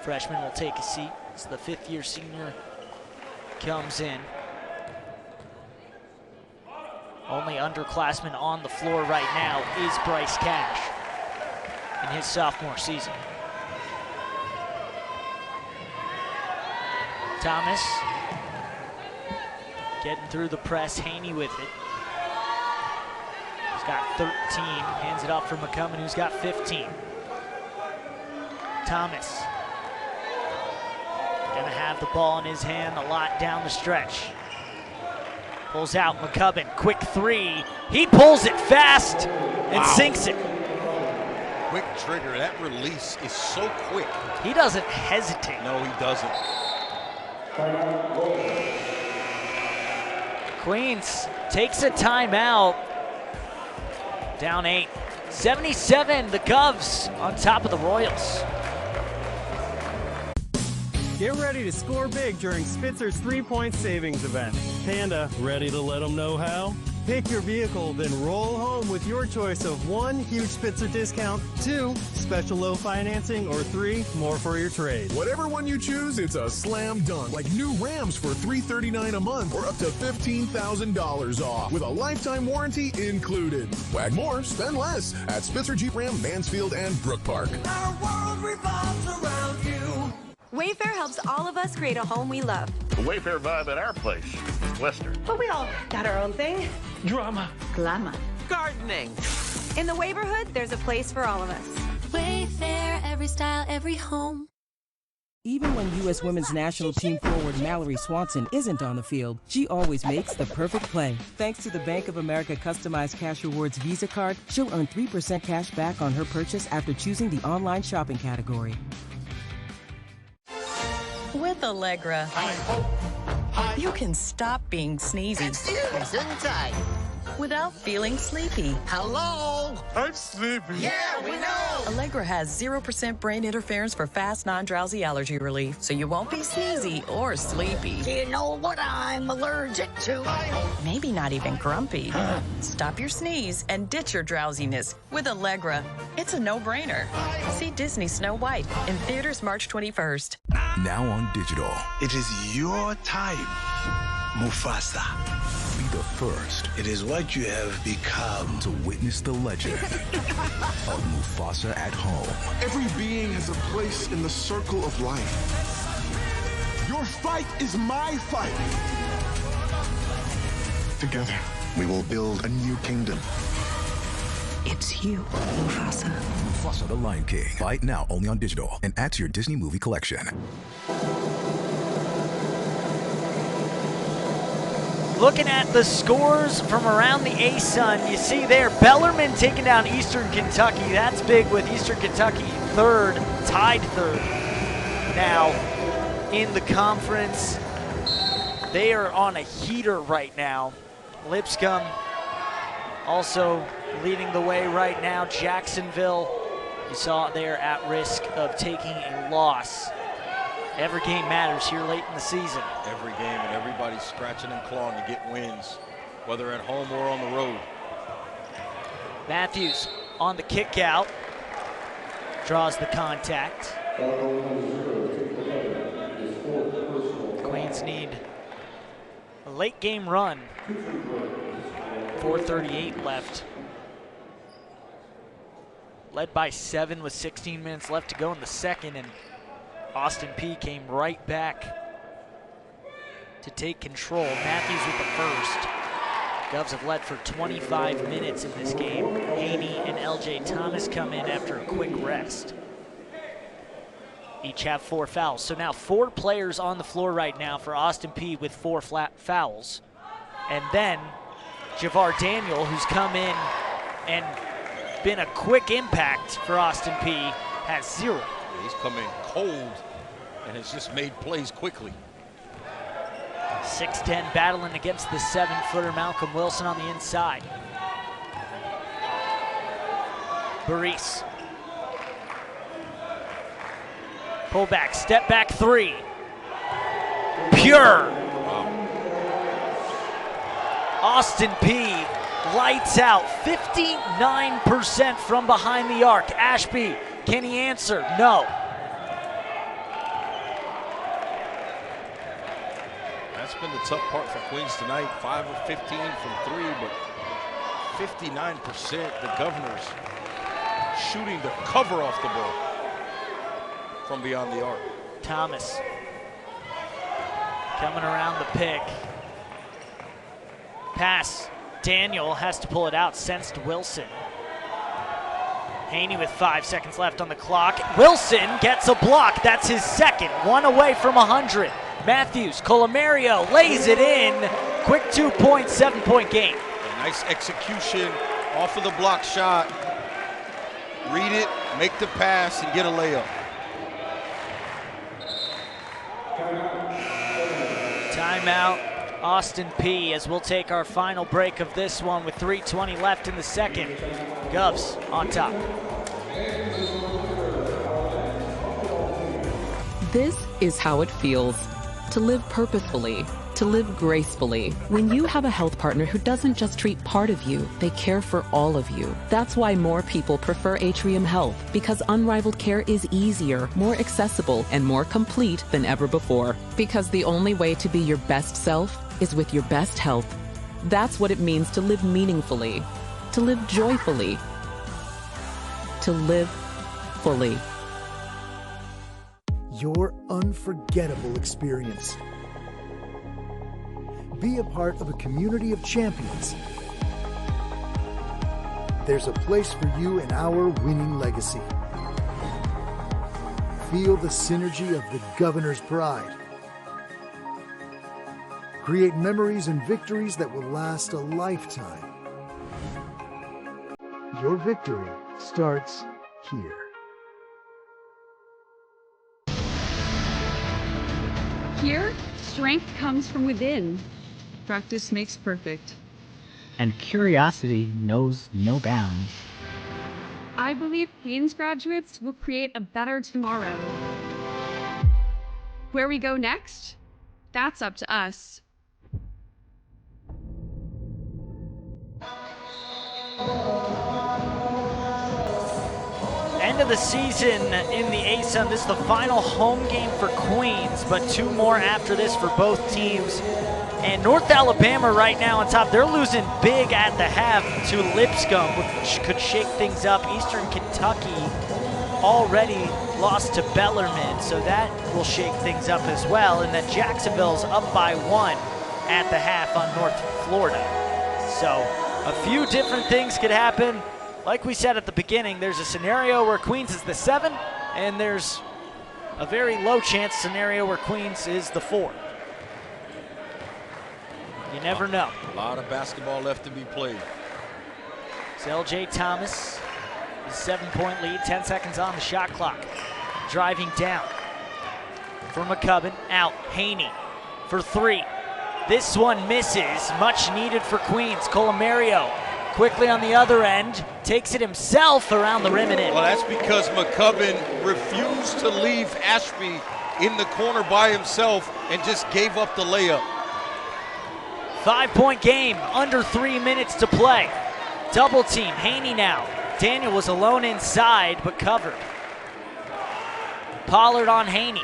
Freshman will take a seat. It's the 5th-year senior comes in. Only underclassman on the floor right now is Bryce Cash in his sophomore season. Thomas getting through the press, Haney with it. He's got 13, hands it off for McCummon, who's got 15. Thomas gonna have the ball in his hand a lot down the stretch. Pulls out McCubbin, quick 3. He pulls it fast and sinks it. Quick trigger, that release is so quick. He doesn't hesitate. No, he doesn't. Queens takes a timeout. Down 8. 77, the Govs on top of the Royals. Get ready to score big during Spitzer's 3-point savings event. Panda, ready to let them know how? Pick your vehicle, then roll home with your choice of 1 huge Spitzer discount, 2 special low financing, or 3 more for your trade. Whatever one you choose, it's a slam dunk. Like new Rams for $339 a month or up to $15,000 off with a lifetime warranty included. Wag more, spend less at Spitzer Jeep Ram, Mansfield, and Brook Park. Our world revolves around you. Wayfair helps all of us create a home we love. The Wayfair vibe at our place is Western. But we all got our own thing. Drama. Glamour. Gardening. In the neighborhood, there's a place for all of us. Wayfair, every style, every home. Even when U.S. women's national team forward Mallory Swanson isn't on the field, she always makes the perfect play. Thanks to the Bank of America customized cash rewards Visa card, she'll earn 3% cash back on her purchase after choosing the online shopping category. With Allegra. I hope, I You can stop being sneezy without feeling sleepy. Hello? I'm sleepy. Yeah, we know. Allegra has 0% brain interference for fast, non-drowsy allergy relief, so you won't be sneezy or sleepy. Do you know what I'm allergic to? Maybe not even grumpy. Stop your sneeze and ditch your drowsiness with Allegra. It's a no-brainer. See Disney Snow White in theaters March 21st. Now on digital. It is your time, Mufasa. Be the first. It is what you have become. To witness the legend of Mufasa at home. Every being has a place in the circle of life. Your fight is my fight. Together, we will build a new kingdom. It's you, Mufasa. Mufasa the Lion King. Buy it now only on digital and add to your Disney movie collection. Looking at the scores from around the A-Sun, you see there Bellarmine taking down Eastern Kentucky. That's big with Eastern Kentucky tied third. Now in the conference, they are on a heater right now. Lipscomb also leading the way right now. Jacksonville, you saw they're at risk of taking a loss. Every game matters here late in the season. Every game, and everybody's scratching and clawing to get wins, whether at home or on the road. Matthews on the kick out, draws the contact. Queens need a late game run. 4:38 left. Led by 7 with 16 minutes left to go in the second, and Austin Peay came right back to take control. Matthews with the first. Govs have led for 25 minutes in this game. Haney and LJ Thomas come in after a quick rest. Each have 4 fouls. So now 4 players on the floor right now for Austin Peay with 4 flat fouls. And then Javar Daniel, who's come in and been a quick impact for Austin Peay, has 0. He's come in cold and has just made plays quickly. 6'10", battling against the 7-footer Malcolm Wilson on the inside. Burries. Pull back, step back 3. Pure. Austin Peay lights out, 59% from behind the arc. Ashby, can he answer? No. That's been the tough part for Queens tonight. 5 of 15 from 3, but 59%. The Governors shooting the cover off the ball from beyond the arc. Thomas coming around the pick. Pass. Daniel has to pull it out, sensed Wilson. Haney with 5 seconds left on the clock. Wilson gets a block. That's his second. 1 away from 100. Matthews, Colomario lays it in. Quick 2-point, 7-point game. Nice execution off of the block shot. Read it, make the pass, and get a layup. Timeout, Austin Peay, as we'll take our final break of this one with 3:20 left in the second. Govs on top. This is how it feels to live purposefully, to live gracefully. When you have a health partner who doesn't just treat part of you, they care for all of you. That's why more people prefer Atrium Health, because unrivaled care is easier, more accessible, and more complete than ever before. Because the only way to be your best self is with your best health. That's what it means to live meaningfully, to live joyfully, to live fully. Your unforgettable experience. Be a part of a community of champions. There's a place for you in our winning legacy. Feel the synergy of the Governor's pride. Create memories and victories that will last a lifetime. Your victory starts here. Here, Strength comes from within. Practice makes perfect. And curiosity knows no bounds. I believe Queens graduates will create a better tomorrow. Where we go next? That's up to us. End of the season in the ASUN. This is the final home game for Queens, but 2 more after this for both teams. And North Alabama right now on top. They're losing big at the half to Lipscomb, which could shake things up. Eastern Kentucky already lost to Bellarmine, so that will shake things up as well. And then Jacksonville's up by 1 at the half on North Florida. So a few different things could happen. Like we said at the beginning, there's a scenario where Queens is the 7, and there's a very low chance scenario where Queens is the 4. You never know. A lot of basketball left to be played. So LJ Thomas, his 7-point lead, 10 seconds on the shot clock. Driving down for McCubbin, out, Haney for 3. This one misses, much needed for Queens. Colomario quickly on the other end, takes it himself around the rim and in. Well, that's because McCubbin refused to leave Ashby in the corner by himself and just gave up the layup. 5-point game, under 3 minutes to play. Double team, Haney now. Daniel was alone inside, but covered. Pollard on Haney.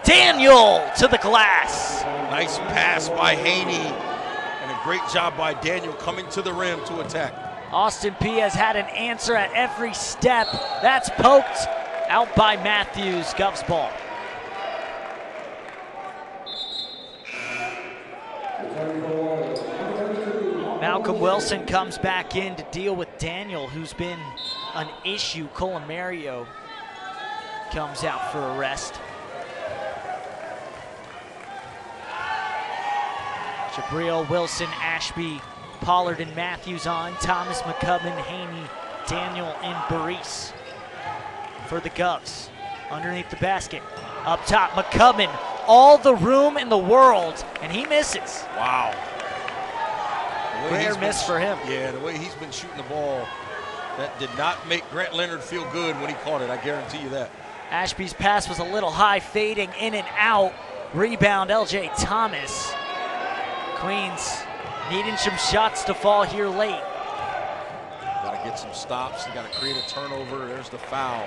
Daniel to the glass. Nice pass by Haney, and a great job by Daniel coming to the rim to attack. Austin Peay has had an answer at every step. That's poked out by Matthews. Govs ball. Malcolm Wilson comes back in to deal with Daniel, who's been an issue. Colomario comes out for a rest. Jabril, Wilson, Ashby, Pollard, and Matthews on. Thomas, McCubbin, Haney, Daniel, and Burries for the Govs. Underneath the basket. Up top, McCubbin, all the room in the world, and he misses. Wow. Rare miss for him. Yeah, the way he's been shooting the ball, that did not make Grant Leonard feel good when he caught it, I guarantee you that. Ashby's pass was a little high, fading in and out. Rebound, LJ Thomas. Queens needing some shots to fall here late. Got to get some stops. You got to create a turnover. There's the foul.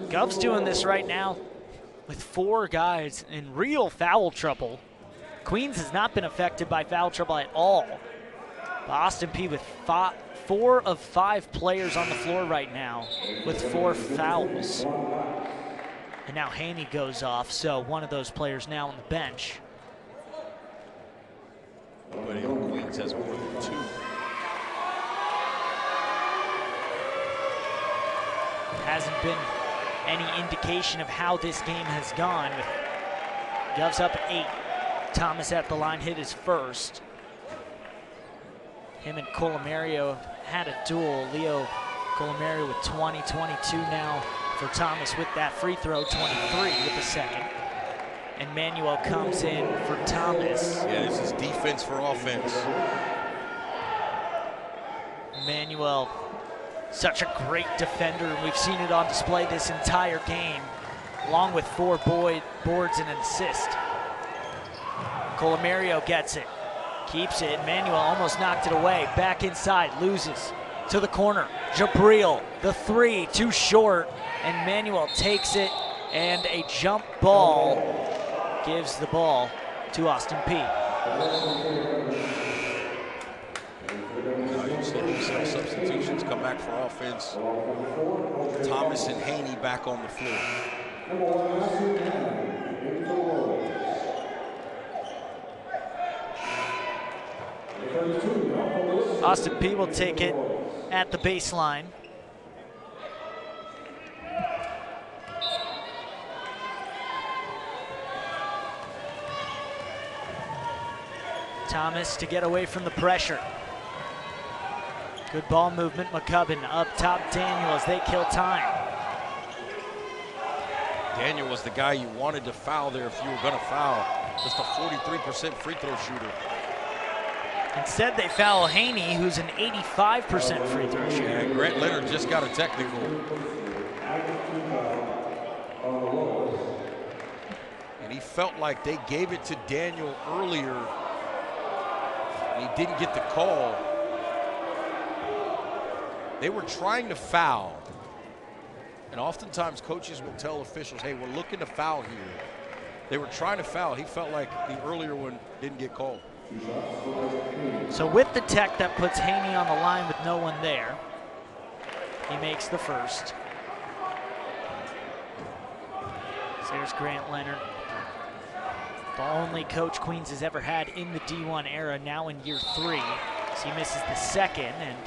Gov's doing this right now with 4 guys in real foul trouble. Queens has not been affected by foul trouble at all. Austin Peay with 4 of 5 players on the floor right now with 4 fouls. And now Haney goes off, so one of those players now on the bench. Nobody on Queens has more than 2. Hasn't been any indication of how this game has gone. With Govs up 8. Thomas at the line hit his first. Him and Colomario had a duel. Leo Colomario with 20, 22 now for Thomas with that free throw, 23 with the second. And Manuel comes in for Thomas. Yeah, this is defense for offense. Manuel, such a great defender, and we've seen it on display this entire game, along with 4 boards and an assist. Colomario gets it. Keeps it. Manuel almost knocked it away. Back inside. Loses to the corner. Jabril, the 3, too short. And Manuel takes it. And a jump ball gives the ball to Austin Peay. You see some substitutions come back for offense. Thomas and Haney back on the floor. Austin Peay will take it at the baseline. Thomas to get away from the pressure. Good ball movement. McCubbin up top. Daniel as they kill time. Daniel was the guy you wanted to foul there if you were going to foul. Just a 43% free throw shooter. Instead, they foul Haney, who's an 85% free throw shooter. And Grant Leonard just got a technical. And he felt like they gave it to Daniel earlier. And he didn't get the call. They were trying to foul. And oftentimes coaches will tell officials, hey, we're looking to foul here. They were trying to foul. He felt like the earlier one didn't get called. So with the tech, that puts Haney on the line with no one there. He makes the first. So there's Grant Leonard. The only coach Queens has ever had in the D1 era, now in year 3. So he misses the second, and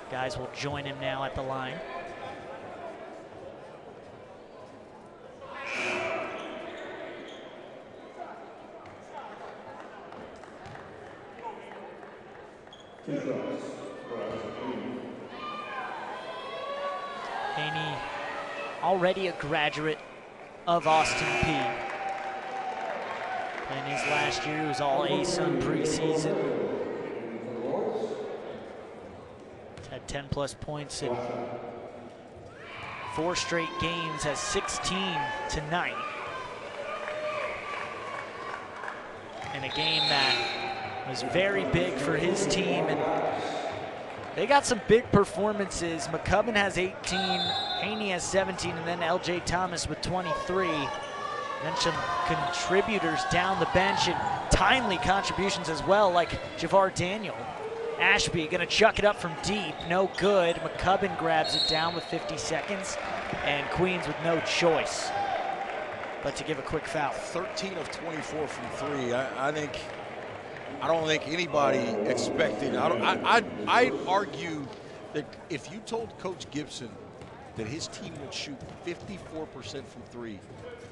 guys will join him now at the line. Haney, already a graduate of Austin Peay. In his last year, he was all ASUN preseason. He's had 10+ points in 4 straight games, has 16 tonight. In a game that was very big for his team, and they got some big performances. McCubbin has 18, Haney has 17, and then LJ Thomas with 23. Then some contributors down the bench and timely contributions as well, like Javar Daniel. Ashby gonna chuck it up from deep, no good. McCubbin grabs it down with 50 seconds, and Queens with no choice but to give a quick foul. 13 of 24 from 3. I don't think anybody expected. I'd argue that if you told Coach Gibson that his team would shoot 54% from 3,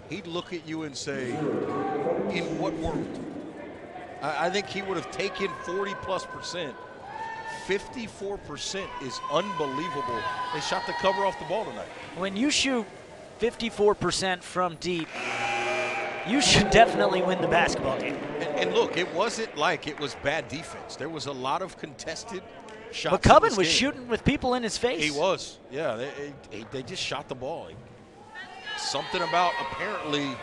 he'd look at you and say, in what world? I think he would have taken 40+%. 54% is unbelievable. They shot the cover off the ball tonight. When you shoot 54% from deep, you should definitely win the basketball game. And look, it wasn't like it was bad defense. There was a lot of contested shots. McCubbin was shooting with people in his face. He was, yeah. They just shot the ball. Something about apparently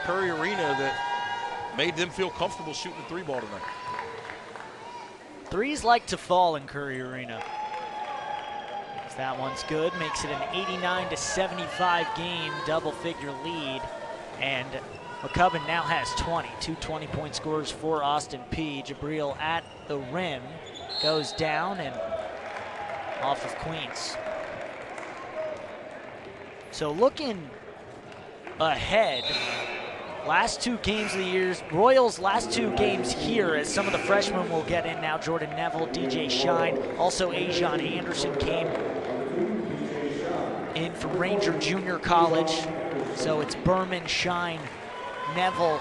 Curry Arena that made them feel comfortable shooting the 3 ball tonight. Threes like to fall in Curry Arena. That one's good, makes it an 89-75 game, double-figure lead, and McCubbin now has 20, 2 20-point scores for Austin Peay. Jabril at the rim, goes down and off of Queens. So looking ahead, last 2 games of the year, Royals' last 2 games here, as some of the freshmen will get in now. Jordan Neville, DJ Shine, also Ajon Anderson came in from Ranger Junior College. So it's Berman, Shine, Neville,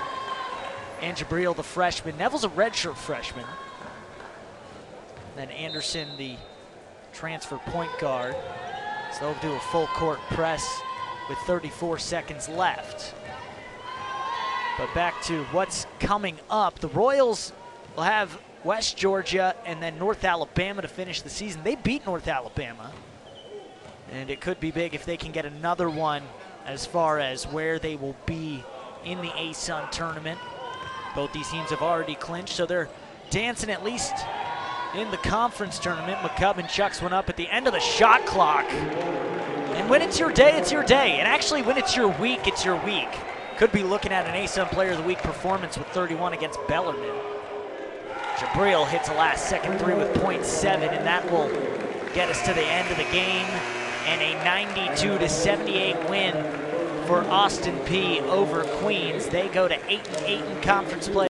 and Jabril, the freshman. Neville's a redshirt freshman. Then Anderson, the transfer point guard. So they'll do a full court press with 34 seconds left. But back to what's coming up. The Royals will have West Georgia and then North Alabama to finish the season. They beat North Alabama. And it could be big if they can get another one as far as where they will be in the ASUN tournament. Both these teams have already clinched, so they're dancing at least in the conference tournament. McCubbin chucks one up at the end of the shot clock. And when it's your day, it's your day. And actually, when it's your week, it's your week. Could be looking at an ASUN Player of the Week performance with 31 against Bellarmine. Jabril hits a last-second 3 with .7, and that will get us to the end of the game. And a 92-78 win for Austin Peay over Queens. They go to 8-8 in conference play.